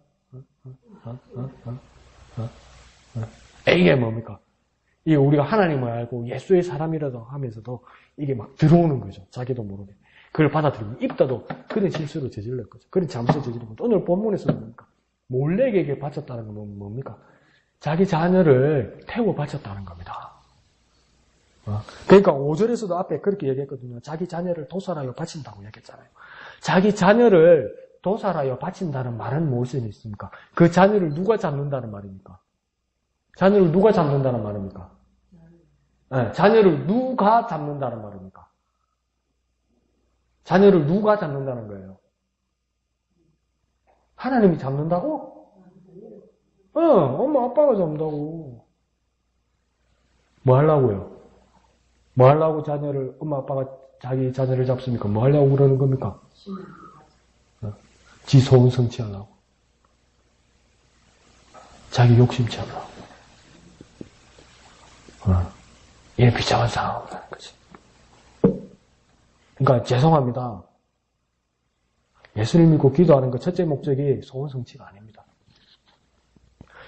이게 뭡니까? 이게 우리가 하나님을 알고 예수의 사람이라도 하면서도 이게 막 들어오는 거죠. 자기도 모르게. 그걸 받아들이고 입다도 그런 실수를 저질렀 거죠. 그런 잘못을 저지른 거죠. 오늘 본문에서는 뭡니까? 몰래에게 바쳤다는 건 뭡니까? 자기 자녀를 태워 바쳤다는 겁니다. 그러니까 5절에서도 앞에 그렇게 얘기했거든요. 자기 자녀를 도살하여 바친다고 얘기했잖아요. 자기 자녀를 도살하여 바친다는 말은 무엇이 있습니까? 그 자녀를 누가 잡는다는 말입니까? 자녀를 누가 잡는다는 말입니까? 네, 자녀를 누가 잡는다는 말입니까? 자녀를 누가 잡는다는 거예요? 하나님이 잡는다고? 엄마 아빠가 잡는다고. 뭐 하려고요? 뭐 하려고 자녀를 엄마 아빠가 자기 자녀를 잡습니까? 뭐 하려고 그러는 겁니까? 지 소원 성취하려고. 자기 욕심 채우려고. 이게 비참한 상황이라는 거지. 그러니까 죄송합니다. 예수를 믿고 기도하는 그 첫째 목적이 소원 성취가 아닙니다.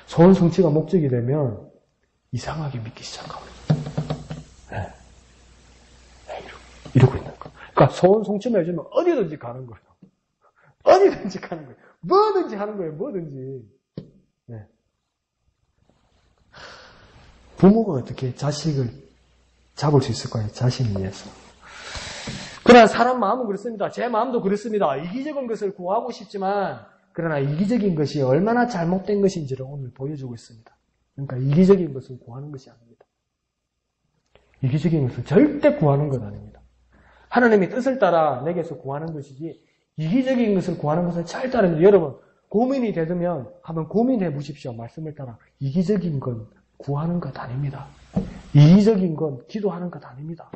소원 성취가 목적이 되면 이상하게 믿기 시작합니다. 네. 이러고 있는 거. 그러니까 소원 성취만 해주면 어디든지 가는 거예요. 어디든지 가는 거예요. 뭐든지 하는 거예요. 뭐든지. 네. 부모가 어떻게 자식을 잡을 수 있을까요? 자신을 위해서. 그러나 사람 마음은 그렇습니다. 제 마음도 그렇습니다. 이기적인 것을 구하고 싶지만 그러나 이기적인 것이 얼마나 잘못된 것인지를 오늘 보여주고 있습니다. 그러니까 이기적인 것을 구하는 것이 아닙니다. 이기적인 것을 절대 구하는 것 아닙니다. 하나님의 뜻을 따라 내게서 구하는 것이지 이기적인 것을 구하는 것은 절대 아닙니다. 여러분 고민이 되면 한번 고민해 보십시오. 말씀을 따라. 이기적인 건 구하는 것 아닙니다. 이기적인 건 기도하는 것 아닙니다.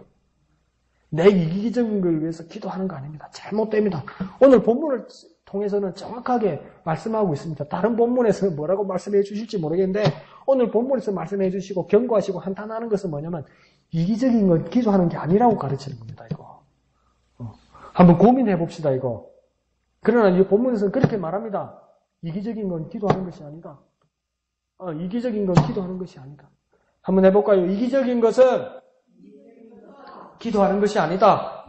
내 이기적인 걸 위해서 기도하는 거 아닙니다. 잘못됩니다. 오늘 본문을 통해서는 정확하게 말씀하고 있습니다. 다른 본문에서 뭐라고 말씀해 주실지 모르겠는데 오늘 본문에서 말씀해 주시고 경고하시고 한탄하는 것은 뭐냐면 이기적인 건 기도하는 게 아니라고 가르치는 겁니다. 이거 한번 고민해 봅시다. 이거. 그러나 이 본문에서는 그렇게 말합니다. 이기적인 건 기도하는 것이 아니다. 이기적인 건 기도하는 것이 아니다. 한번 해볼까요? 이기적인 것은 기도하는 것이 아니다.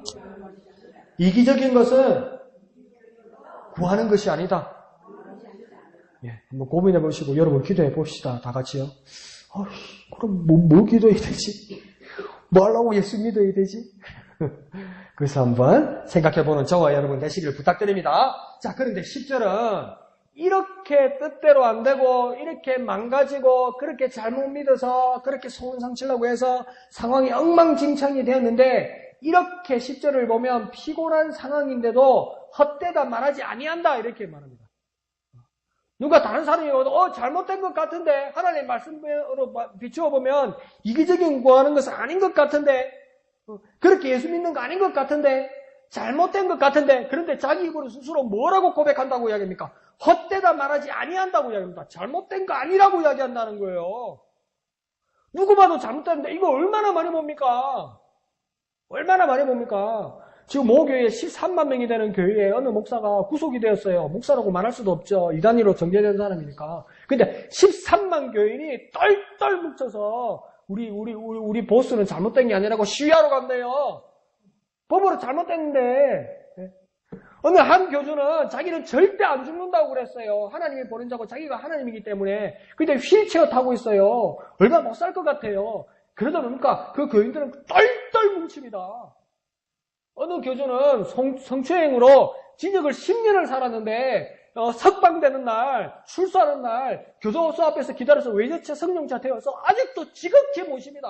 이기적인 것은 구하는 것이 아니다. 예, 한번 고민해 보시고 여러분 기도해 봅시다. 다 같이요. 그럼 뭐 기도해야 되지? 뭐 하려고 예수 믿어야 되지? 그래서 한번 생각해보는 저와 여러분 되시기를 부탁드립니다. 자, 그런데 10절은 이렇게 뜻대로 안 되고 이렇게 망가지고 그렇게 잘못 믿어서 그렇게 소원상치려고 해서 상황이 엉망진창이 되었는데 이렇게 10절을 보면 피곤한 상황인데도 헛되다 말하지 아니한다 이렇게 말합니다. 누가 다른 사람이 와도 잘못된 것 같은데 하나님 말씀으로 비추어 보면 이기적인 구하는 것은 아닌 것 같은데 그렇게 예수 믿는 거 아닌 것 같은데 잘못된 것 같은데 그런데 자기 입으로 스스로 뭐라고 고백한다고 이야기합니까? 헛되다 말하지 아니한다고 이야기합니다. 잘못된 거 아니라고 이야기한다는 거예요. 누구 봐도 잘못됐는데 이거 얼마나 많이 봅니까? 얼마나 많이 봅니까? 지금 모교에 13만 명이 되는 교회에 어느 목사가 구속이 되었어요. 목사라고 말할 수도 없죠. 이단위로 정죄된 사람이니까. 근데 13만 교인이 똘똘 뭉쳐서 우리 보스는 잘못된 게 아니라고 시위하러 간대요. 법으로 잘못됐는데 어느 한 교주는 자기는 절대 안 죽는다고 그랬어요. 하나님이 보낸 자고 자기가 하나님이기 때문에. 근데 휠체어 타고 있어요. 얼마 못 살 것 같아요. 그러다 보니까 그 교인들은 똘똘 뭉칩니다. 어느 교주는 성추행으로 징역을 10년을 살았는데 석방되는 날, 출소하는 날 교도소 앞에서 기다려서 외제차 성령차 되어서 아직도 지극히 모십니다.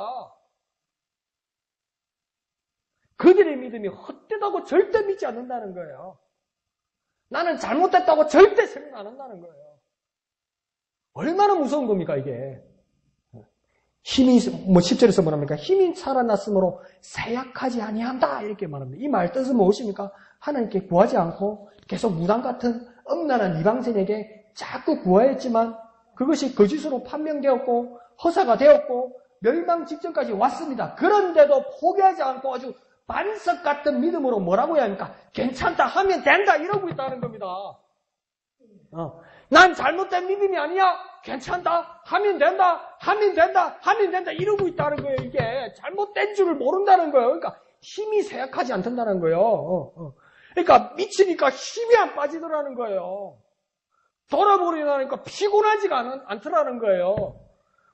그들의 믿음이 헛되다고 절대 믿지 않는다는 거예요. 나는 잘못됐다고 절대 생각 안 한다는 거예요. 얼마나 무서운 겁니까 이게. 힘이 10절에서 뭐랍니까? 힘이 살아났으므로 세약하지 아니한다 이렇게 말합니다. 이 말 뜻은 무엇입니까? 하나님께 구하지 않고 계속 무당 같은 엄난한 이방생에게 자꾸 구하였지만 그것이 거짓으로 판명되었고 허사가 되었고 멸망 직전까지 왔습니다. 그런데도 포기하지 않고 아주 반석 같은 믿음으로 뭐라고 해야 합니까? 괜찮다 하면 된다 이러고 있다는 겁니다. 난 잘못된 믿음이 아니야. 괜찮다. 하면 된다. 하면 된다. 하면 된다. 이러고 있다는 거예요. 이게 잘못된 줄을 모른다는 거예요. 그러니까 힘이 쇠약하지 않던다는 거예요. 그러니까 미치니까 힘이 안 빠지더라는 거예요. 돌아버리니까 피곤하지가 않더라는 거예요.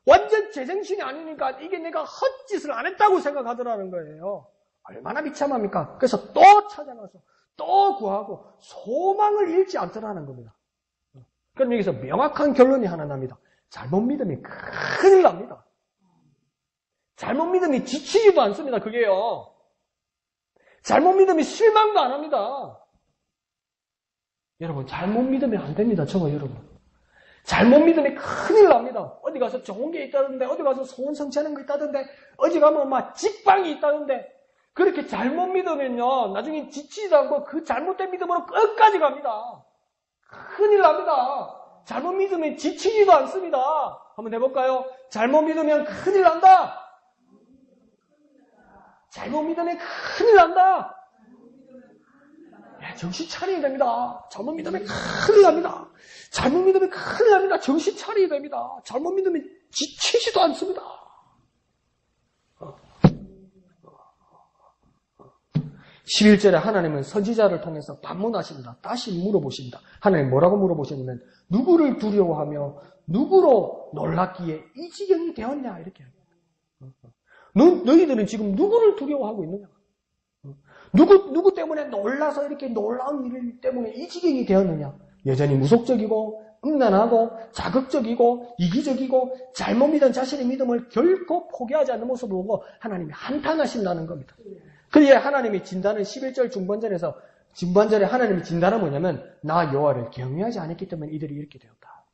완전 제정신이 아니니까 이게 내가 헛짓을 안 했다고 생각하더라는 거예요. 얼마나 비참합니까? 그래서 또 찾아가서 또 구하고 소망을 잃지 않더라는 겁니다. 그럼 여기서 명확한 결론이 하나 납니다. 잘못 믿음이 큰일 납니다. 잘못 믿음이 지치지도 않습니다. 그게요. 잘못 믿음이 실망도 안 합니다. 여러분 잘못 믿으면 안 됩니다. 저거 여러분. 잘못 믿으면 큰일 납니다. 어디 가서 좋은 게 있다던데 어디 가서 소원 성취하는 거 있다던데 어디 가면 막 직방이 있다던데 그렇게 잘못 믿으면요 나중에 지치지도 않고 그 잘못된 믿음으로 끝까지 갑니다. 큰일 납니다. 잘못 믿으면 지치지도 않습니다. 한번 해볼까요? 잘못 믿으면 큰일 난다. 잘못 믿으면 큰일 난다. 정신 차려야 됩니다. 잘못 믿으면 큰일 납니다. 잘못 믿으면 큰일 납니다. 정신 차려야 됩니다. 잘못 믿으면 지치지도 않습니다. 11절에 하나님은 선지자를 통해서 반문하십니다. 다시 물어보십니다. 하나님 뭐라고 물어보셨냐면 누구를 두려워하며 누구로 놀랐기에 이 지경이 되었냐 이렇게 합니다. 너희들은 지금 누구를 두려워하고 있느냐? 누구 때문에 놀라서 이렇게 놀라운 일 때문에 이 지경이 되었느냐? 여전히 무속적이고 음란하고 자극적이고 이기적이고 잘못 믿은 자신의 믿음을 결코 포기하지 않는 모습을 보고 하나님이 한탄하신다는 겁니다. 그에 하나님이 진단은 11절 중반절에 하나님이 진단은 뭐냐면 나 여호와를 경외하지 않았기 때문에 이들이 이렇게 되었다.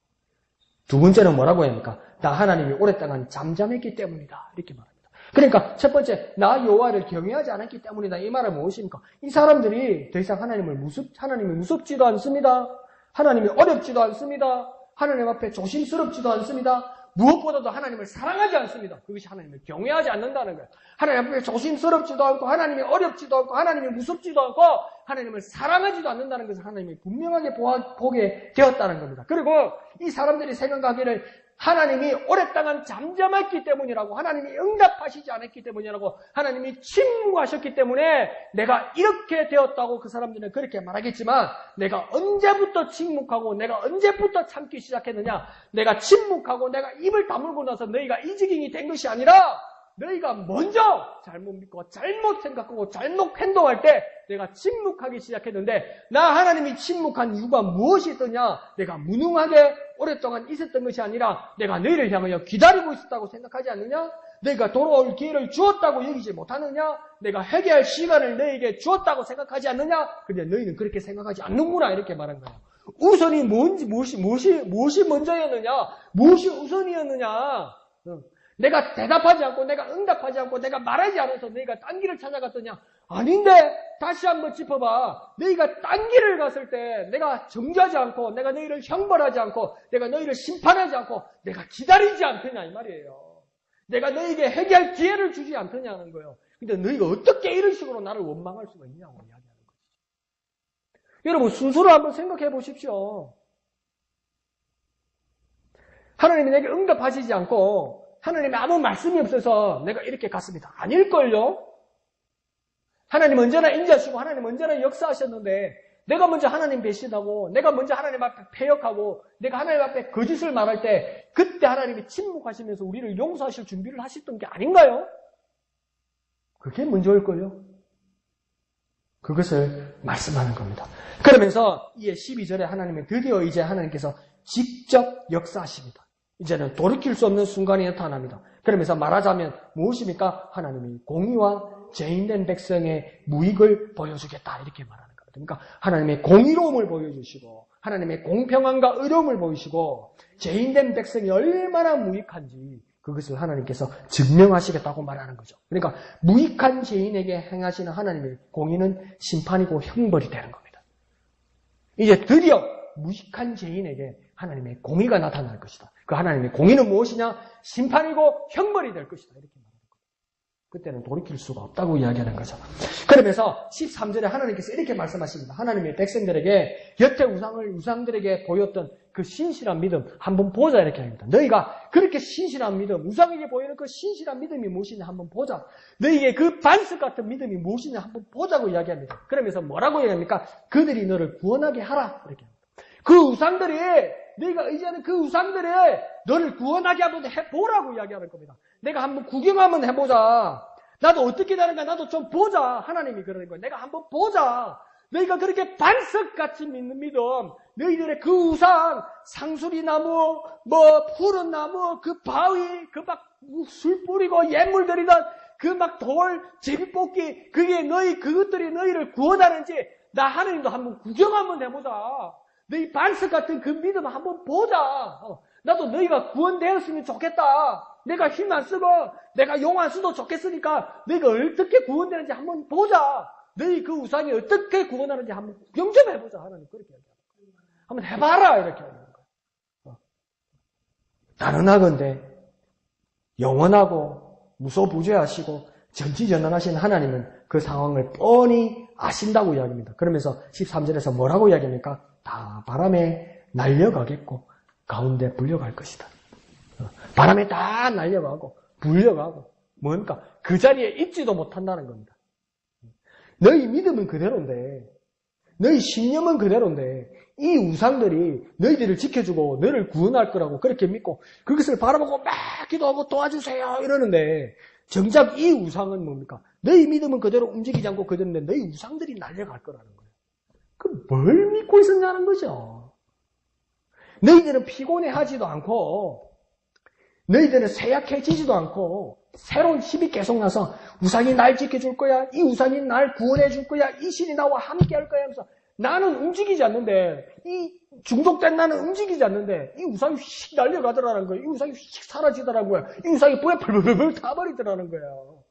두 번째는 뭐라고 합니까? 나 하나님이 오랫동안 잠잠했기 때문이다. 이렇게 말합니다. 그러니까 첫 번째, 나 여호와를 경외하지 않았기 때문이다. 이 말은 무엇입니까? 이 사람들이 더 이상 하나님이 무섭지도 않습니다. 하나님이 어렵지도 않습니다. 하나님 앞에 조심스럽지도 않습니다. 무엇보다도 하나님을 사랑하지 않습니다. 그것이 하나님을 경외하지 않는다는 거예요. 하나님 앞에 조심스럽지도 않고 하나님이 어렵지도 않고 하나님이 무섭지도 않고 하나님을 사랑하지도 않는다는 것을 하나님이 분명하게 보게 되었다는 겁니다. 그리고 이 사람들이 생각하기를 하나님이 오랫동안 잠잠했기 때문이라고, 하나님이 응답하시지 않았기 때문이라고, 하나님이 침묵하셨기 때문에 내가 이렇게 되었다고 그 사람들은 그렇게 말하겠지만, 내가 언제부터 침묵하고 내가 언제부터 참기 시작했느냐, 내가 침묵하고 내가 입을 다물고 나서 너희가 이 지경이 된 것이 아니라 너희가 먼저 잘못 믿고 잘못 생각하고 잘못 행동할 때 내가 침묵하기 시작했는데, 나 하나님이 침묵한 이유가 무엇이 있더냐, 내가 무능하게 오랫동안 있었던 것이 아니라 내가 너희를 향하여 기다리고 있었다고 생각하지 않느냐, 내가 돌아올 기회를 주었다고 여기지 못하느냐, 내가 회개할 시간을 너희에게 주었다고 생각하지 않느냐, 근데 너희는 그렇게 생각하지 않는구나, 이렇게 말한 거예요. 우선이 무엇이 먼저였느냐, 무엇이 우선이었느냐, 내가 대답하지 않고 내가 응답하지 않고 내가 말하지 않아서 너희가 딴 길을 찾아갔더냐? 아닌데, 다시 한번 짚어봐. 너희가 딴 길을 갔을 때 내가 정죄하지 않고 내가 너희를 형벌하지 않고 내가 너희를 심판하지 않고 내가 기다리지 않더냐 이 말이에요. 내가 너희에게 회개할 기회를 주지 않더냐는 거예요. 근데 너희가 어떻게 이런 식으로 나를 원망할 수가 있냐고 이야기하는 거죠. 여러분, 순서를 한번 생각해 보십시오. 하나님이 내게 응답하시지 않고 하나님의 아무 말씀이 없어서 내가 이렇게 갔습니다. 아닐걸요? 하나님 언제나 인자하시고 하나님 언제나 역사하셨는데 내가 먼저 하나님 배신하고 내가 먼저 하나님 앞에 패역하고 내가 하나님 앞에 거짓을 말할 때 그때 하나님이 침묵하시면서 우리를 용서하실 준비를 하셨던 게 아닌가요? 그게 먼저일걸요? 그것을 말씀하는 겁니다. 그러면서 이에 12절에 하나님은 드디어 이제 하나님께서 직접 역사하십니다. 이제는 돌이킬 수 없는 순간이 나타납니다. 그러면서 말하자면 무엇입니까? 하나님이 공의와 죄인된 백성의 무익을 보여주겠다 이렇게 말하는 겁니다. 그러니까 하나님의 공의로움을 보여주시고 하나님의 공평함과 의로움을 보이시고 죄인된 백성이 얼마나 무익한지 그것을 하나님께서 증명하시겠다고 말하는 거죠. 그러니까 무익한 죄인에게 행하시는 하나님의 공의는 심판이고 형벌이 되는 겁니다. 이제 드디어 무익한 죄인에게 하나님의 공의가 나타날 것이다. 그 하나님의 공의는 무엇이냐? 심판이고 형벌이 될 것이다. 이렇게 말하는 거예요. 그때는 돌이킬 수가 없다고 이야기하는 거죠. 그러면서 13절에 하나님께서 이렇게 말씀하십니다. 하나님의 백성들에게 여태 우상들에게 보였던 그 신실한 믿음 한번 보자 이렇게 합니다. 너희가 그렇게 신실한 믿음, 우상에게 보이는 그 신실한 믿음이 무엇이냐 한번 보자. 너희에게 그 반석 같은 믿음이 무엇이냐 한번 보자고 이야기합니다. 그러면서 뭐라고 이야기합니까? 그들이 너를 구원하게 하라 이렇게 합니다. 그 우상들이 네가 의지하는 그 우상들이 너를 구원하게 한번 해보라고 이야기하는 겁니다. 내가 한번 구경 한번 해보자. 나도 어떻게 되는가 나도 좀 보자. 하나님이 그러는 거예요. 내가 한번 보자. 너희가 그렇게 반석같이 믿는 믿음, 너희들의 그 우상, 상수리나무, 푸른 나무, 그 바위, 그 막 술 뿌리고 예물 드리던 그 막 돌, 제비뽑기, 그것들이 너희를 구원하는지 나 하나님도 한번 구경 한번 해보자. 너희 반석 같은 그 믿음 한번 보자. 나도 너희가 구원되었으면 좋겠다. 내가 힘 안 쓰고 내가 용 안 써도 좋겠으니까 너희가 어떻게 구원되는지 한번 보자. 너희 그 우상이 어떻게 구원하는지 한번 구경 좀 해보자. 하나님 그렇게 얘기하는 거예요. 한번 해봐라 이렇게 하는 거예요. 나른하건대 영원하고 무소부재하시고 전지전능하신 하나님은 그 상황을 뻔히 아신다고 이야기합니다. 그러면서 13절에서 뭐라고 이야기합니까? 다 바람에 날려가겠고 가운데 불려갈 것이다. 바람에 다 날려가고 불려가고 뭔가 그 자리에 있지도 못한다는 겁니다. 너희 믿음은 그대로인데 너희 신념은 그대로인데 이 우상들이 너희들을 지켜주고 너를 구원할 거라고 그렇게 믿고 그것을 바라보고 막 기도하고 도와주세요 이러는데 정작 이 우상은 뭡니까? 너희 믿음은 그대로 움직이지 않고 그대로인데 너희 우상들이 날려갈 거라는 거예요. 그 뭘 믿고 있었냐는 거죠. 너희들은 피곤해하지도 않고 너희들은 쇠약해지지도 않고 새로운 힘이 계속 나서 우상이 날 지켜줄 거야. 이 우상이 날 구원해 줄 거야. 이 신이 나와 함께 할 거야 하면서 나는 움직이지 않는데, 이 중독된 나는 움직이지 않는데, 이 우상이 휙 날려가더라는 거예요. 이 우상이 휙 사라지더라는 거예요. 이 우상이 뿔에 벌벌벌 타버리더라는 거예요.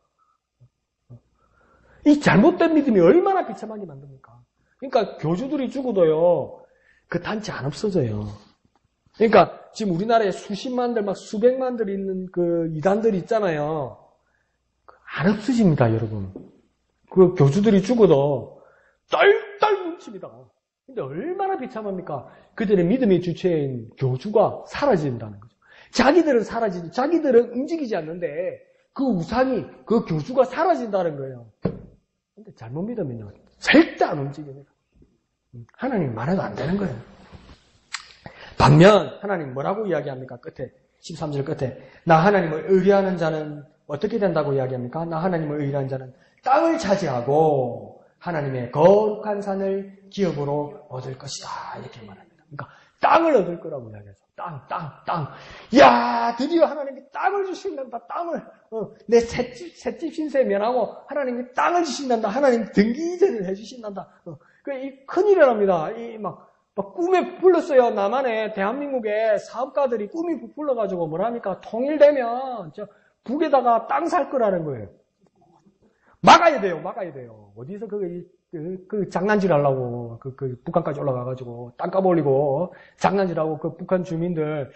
이 잘못된 믿음이 얼마나 비참하게 만듭니까? 그러니까 교주들이 죽어도요, 그 단체 안 없어져요. 그러니까 지금 우리나라에 수십만들, 막 수백만들 있는 그 이단들 있잖아요. 안 없어집니다, 여러분. 그 교주들이 죽어도 똘똘 뭉칩니다. 근데 얼마나 비참합니까? 그들의 믿음의 주체인 교주가 사라진다는 거죠. 자기들은 사라지지, 자기들은 움직이지 않는데 그 우상이, 그 교주가 사라진다는 거예요. 근데 잘못 믿으면요, 절대 안 움직입니다. 하나님 말해도 안 되는 거예요. 반면 하나님 뭐라고 이야기합니까? 끝에 13절 끝에 나 하나님을 의뢰하는 자는 어떻게 된다고 이야기합니까? 나 하나님을 의뢰하는 자는 땅을 차지하고 하나님의 거룩한 산을 기업으로 얻을 것이다 이렇게 말합니다. 그러니까 땅을 얻을 거라고 이야기하죠. 땅. 야, 드디어 하나님이 땅을 주신단다. 땅을. 내 셋집 신세 면하고 하나님이 땅을 주신단다. 하나님 등기 이전을 해주신단다. 이 큰일이랍니다. 막 꿈에 불렀어요. 남한에 대한민국에 사업가들이 꿈이 불러가지고 뭐랍니까? 통일되면 저 북에다가 땅 살 거라는 거예요. 막아야 돼요. 어디서 그 장난질 하려고 그 북한까지 올라가가지고 땅값 올리고 장난질하고 그 북한 주민들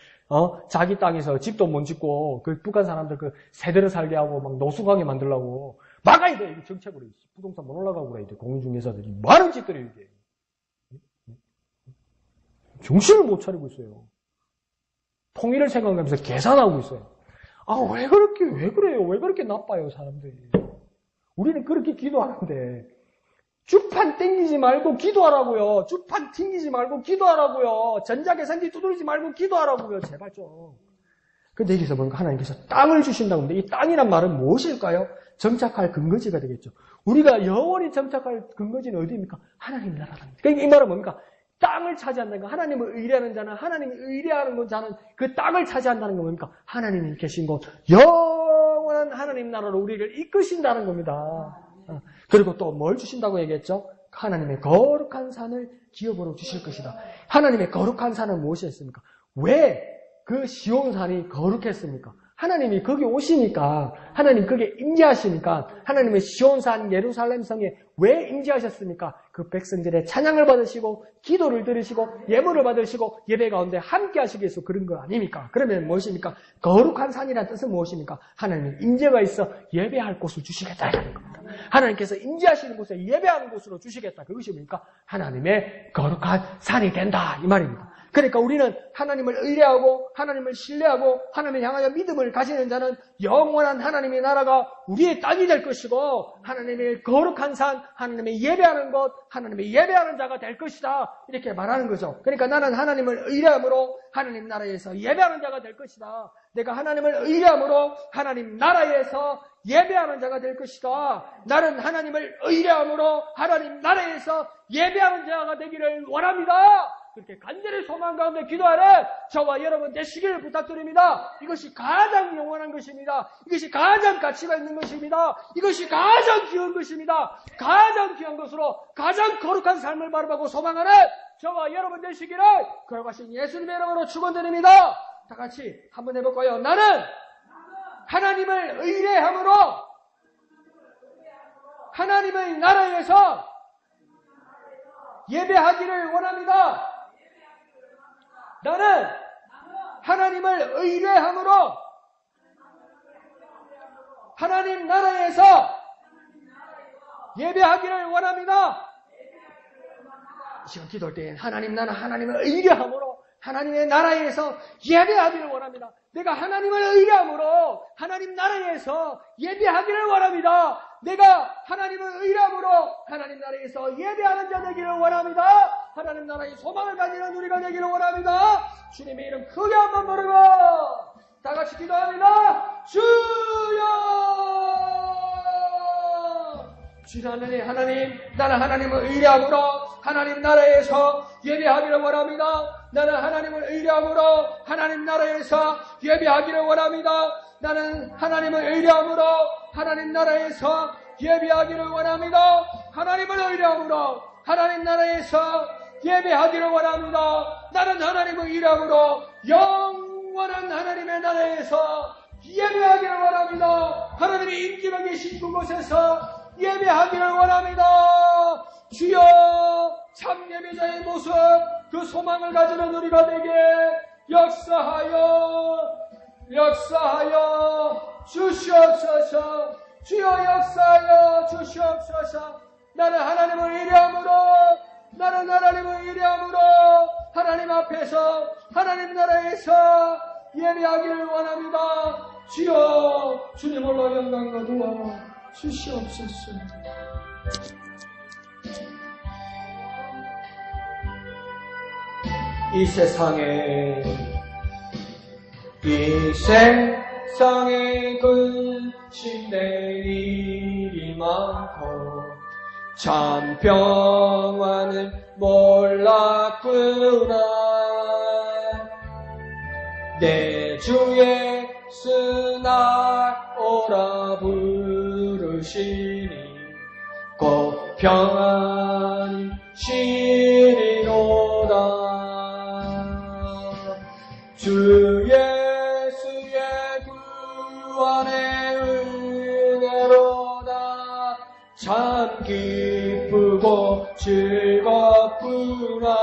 자기 땅에서 집도 못 짓고 그 북한 사람들 그 세대를 살게 하고 막 노숙하게 만들려고 막아야 돼. 이게 정책으로 부동산 못 올라가고 그래야 돼. 공인중개사들이 뭐 하는 짓들이 이게. 정신을 못 차리고 있어요. 통일을 생각하면서 계산하고 있어요. 왜 그래요? 왜 그렇게 나빠요, 사람들이? 우리는 그렇게 기도하는데, 주판 땡기지 말고 기도하라고요. 주판 튕기지 말고 기도하라고요. 전자계산기 두드리지 말고 기도하라고요. 제발 좀. 근데 여기서 보니까 하나님께서 땅을 주신다고 하는데, 이 땅이란 말은 무엇일까요? 정착할 근거지가 되겠죠. 우리가 영원히 정착할 근거지는 어디입니까? 하나님 나라랍니다. 그러니까 이 말은 뭡니까? 땅을 차지한다는 거, 하나님을 의뢰하는 자는, 하나님을 의뢰하는 자는 그 땅을 차지한다는 건 뭡니까? 하나님이 계신 곳, 영원한 하나님 나라로 우리를 이끄신다는 겁니다. 그리고 또 뭘 주신다고 얘기했죠? 하나님의 거룩한 산을 기업으로 주실 것이다. 하나님의 거룩한 산은 무엇이었습니까? 왜 그 시온산이 거룩했습니까? 하나님이 거기 오시니까, 하나님 거기에 임재하시니까, 하나님의 시온산 예루살렘 성에 왜 임재하셨습니까? 그 백성들의 찬양을 받으시고, 기도를 들으시고, 예물을 받으시고, 예배 가운데 함께 하시기 위해서 그런 거 아닙니까? 그러면 무엇입니까? 거룩한 산이라는 뜻은 무엇입니까? 하나님의 임재가 있어 예배할 곳을 주시겠다 하는 겁니다. 하나님께서 임재하시는 곳에 예배하는 곳으로 주시겠다. 그것이 뭡니까? 하나님의 거룩한 산이 된다. 이 말입니다. 그러니까 우리는 하나님을 의뢰하고 하나님을 신뢰하고 하나님을 향하여 믿음을 가지는 자는 영원한 하나님의 나라가 우리의 땅이 될 것이고 하나님의 거룩한 산, 하나님의 예배하는 것, 하나님의 예배하는 자가 될 것이다. 이렇게 말하는 거죠. 그러니까 나는 하나님을 의뢰함으로 하나님 나라에서 예배하는 자가 될 것이다. 내가 하나님을 의뢰함으로 하나님 나라에서 예배하는 자가 될 것이다. 나는 하나님을 의뢰함으로 하나님 나라에서 예배하는 자가 되기를 원합니다. 그렇게 간절히 소망 가운데 기도하는 저와 여러분 되시기를 부탁드립니다. 이것이 가장 영원한 것입니다. 이것이 가장 가치가 있는 것입니다. 이것이 가장 귀한 것입니다. 가장 귀한 것으로 가장 거룩한 삶을 바라보고 소망하는 저와 여러분 되시기를 거룩하신 예수님의 이름으로 축원드립니다. 다 같이 한번 해볼까요? 나는 하나님을 의뢰함으로 하나님의 나라에서 예배하기를 원합니다. 나는 하나님을 의뢰함으로 하나님 나라에서 예배하기를 원합니다. 이 시간 기도할 때 하나님 나는 하나님을 의뢰함으로 하나님의 나라에서 예배하기를 원합니다. 내가 하나님을 의뢰함으로 하나님 나라에서 예배하기를 원합니다. 내가 하나님을 의뢰함으로 하나님 나라에서 예배하는 자 되기를 원합니다. 하나님 나라의 소망을 가지는 우리가 되기를 원합니다. 주님의 이름 크게 한번 부르고 다 같이 기도합니다. 주여! 주님 하나님, 나는 하나님을 의뢰함으로 하나님 나라에서 예배하기를 원합니다. 나는 하나님을 의뢰함으로 하나님 나라에서 예배하기를 원합니다. 나는 하나님을 의뢰함으로 하나님 나라에서 예배하기를 원합니다. 하나님을 의뢰함으로 하나님 나라에서 예배하기를 원합니다. 나는 하나님의 이름으로 영원한 하나님의 나라에서 예배하기를 원합니다. 하나님의 임재가 계신 그곳에서 예배하기를 원합니다. 주여, 참 예배자의 모습, 그 소망을 가지는 우리가 되게 역사하여 주시옵소서. 주여, 역사하여 주시옵소서. 나는 하나님의 이름으로 하나님 앞에서 하나님 나라에서 예배하기를 원합니다. 주여, 주님 홀로 영광과 도와 주시옵소서. 이 세상에 근심된 일이 많고 참 평안을 몰랐구나. 내 주 예수 날 오라 부르시니 곧 평안이 시리로다. 주 예수의 구원의 은혜로다. 참 기쁘고 즐겁구나.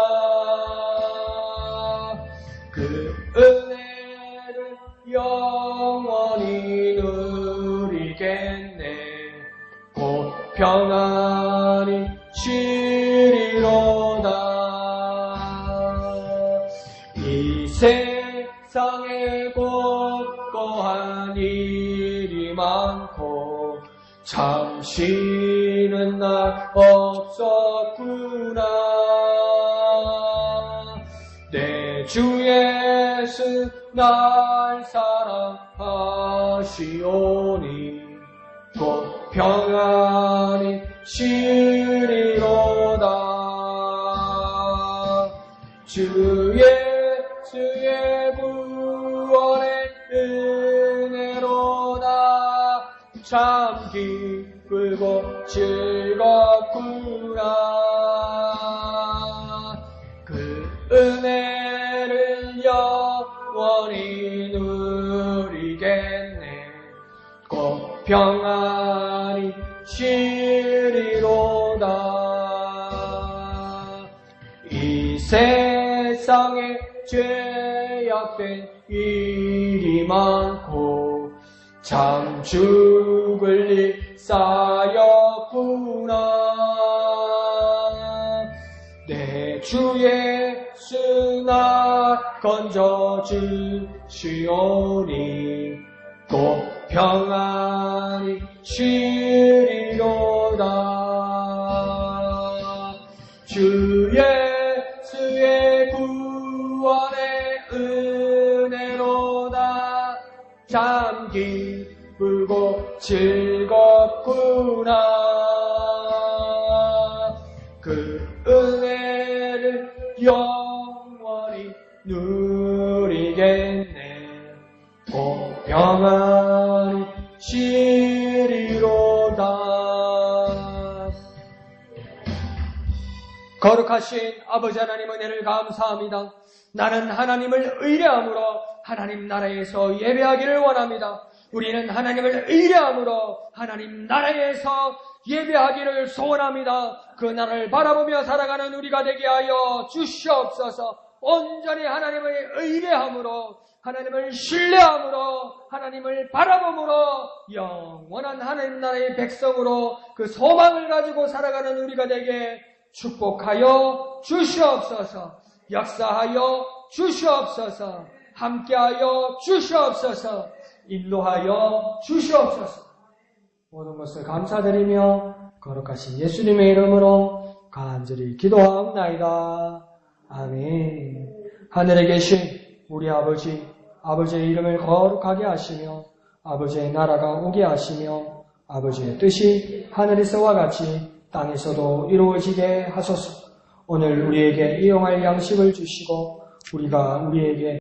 그 은혜를 영원히 누리겠네. 곧 평안이 시리로다. 이 세상에 고고한 일이 많고 참 쉬는 날 없었구나. 내 주 예수 날 사랑하시오니 곧 평안이 시리로다. 주 예수의 구원의 은혜로다. 참 기쁘고 즐겁구나. 그 은혜를 영원히 누리겠네. 곧 평안이 시리로다. 이 세상에 죄악된 일이 많고 참 죽을 일 쌓였구나. 내 주 예수 나 건져주시오니 곧 평안이 시리로다. 주 예수의 구원의 은혜로다. 참 기쁘고 즐겁구나. 그 은혜를 영원히 누리겠네. 곧 평안이 시리로다. 거룩하신 아버지 하나님 은혜를 감사합니다. 나는 하나님을 의뢰함으로 하나님 나라에서 예배하기를 원합니다. 우리는 하나님을 의뢰함으로 하나님 나라에서 예배하기를 소원합니다. 그 나라를 바라보며 살아가는 우리가 되게 하여 주시옵소서. 온전히 하나님을 의뢰함으로, 하나님을 신뢰함으로, 하나님을 바라봄으로 영원한 하나님 나라의 백성으로 그 소망을 가지고 살아가는 우리가 되게 축복하여 주시옵소서. 역사하여 주시옵소서. 함께하여 주시옵소서. 인도하여 주시옵소서. 모든 것을 감사드리며 거룩하신 예수님의 이름으로 간절히 기도하옵나이다. 아멘. 하늘에 계신 우리 아버지, 아버지의 이름을 거룩하게 하시며 아버지의 나라가 오게 하시며 아버지의 뜻이 하늘에서와 같이 땅에서도 이루어지게 하소서. 오늘 우리에게 일용할 양식을 주시고 우리가 우리에게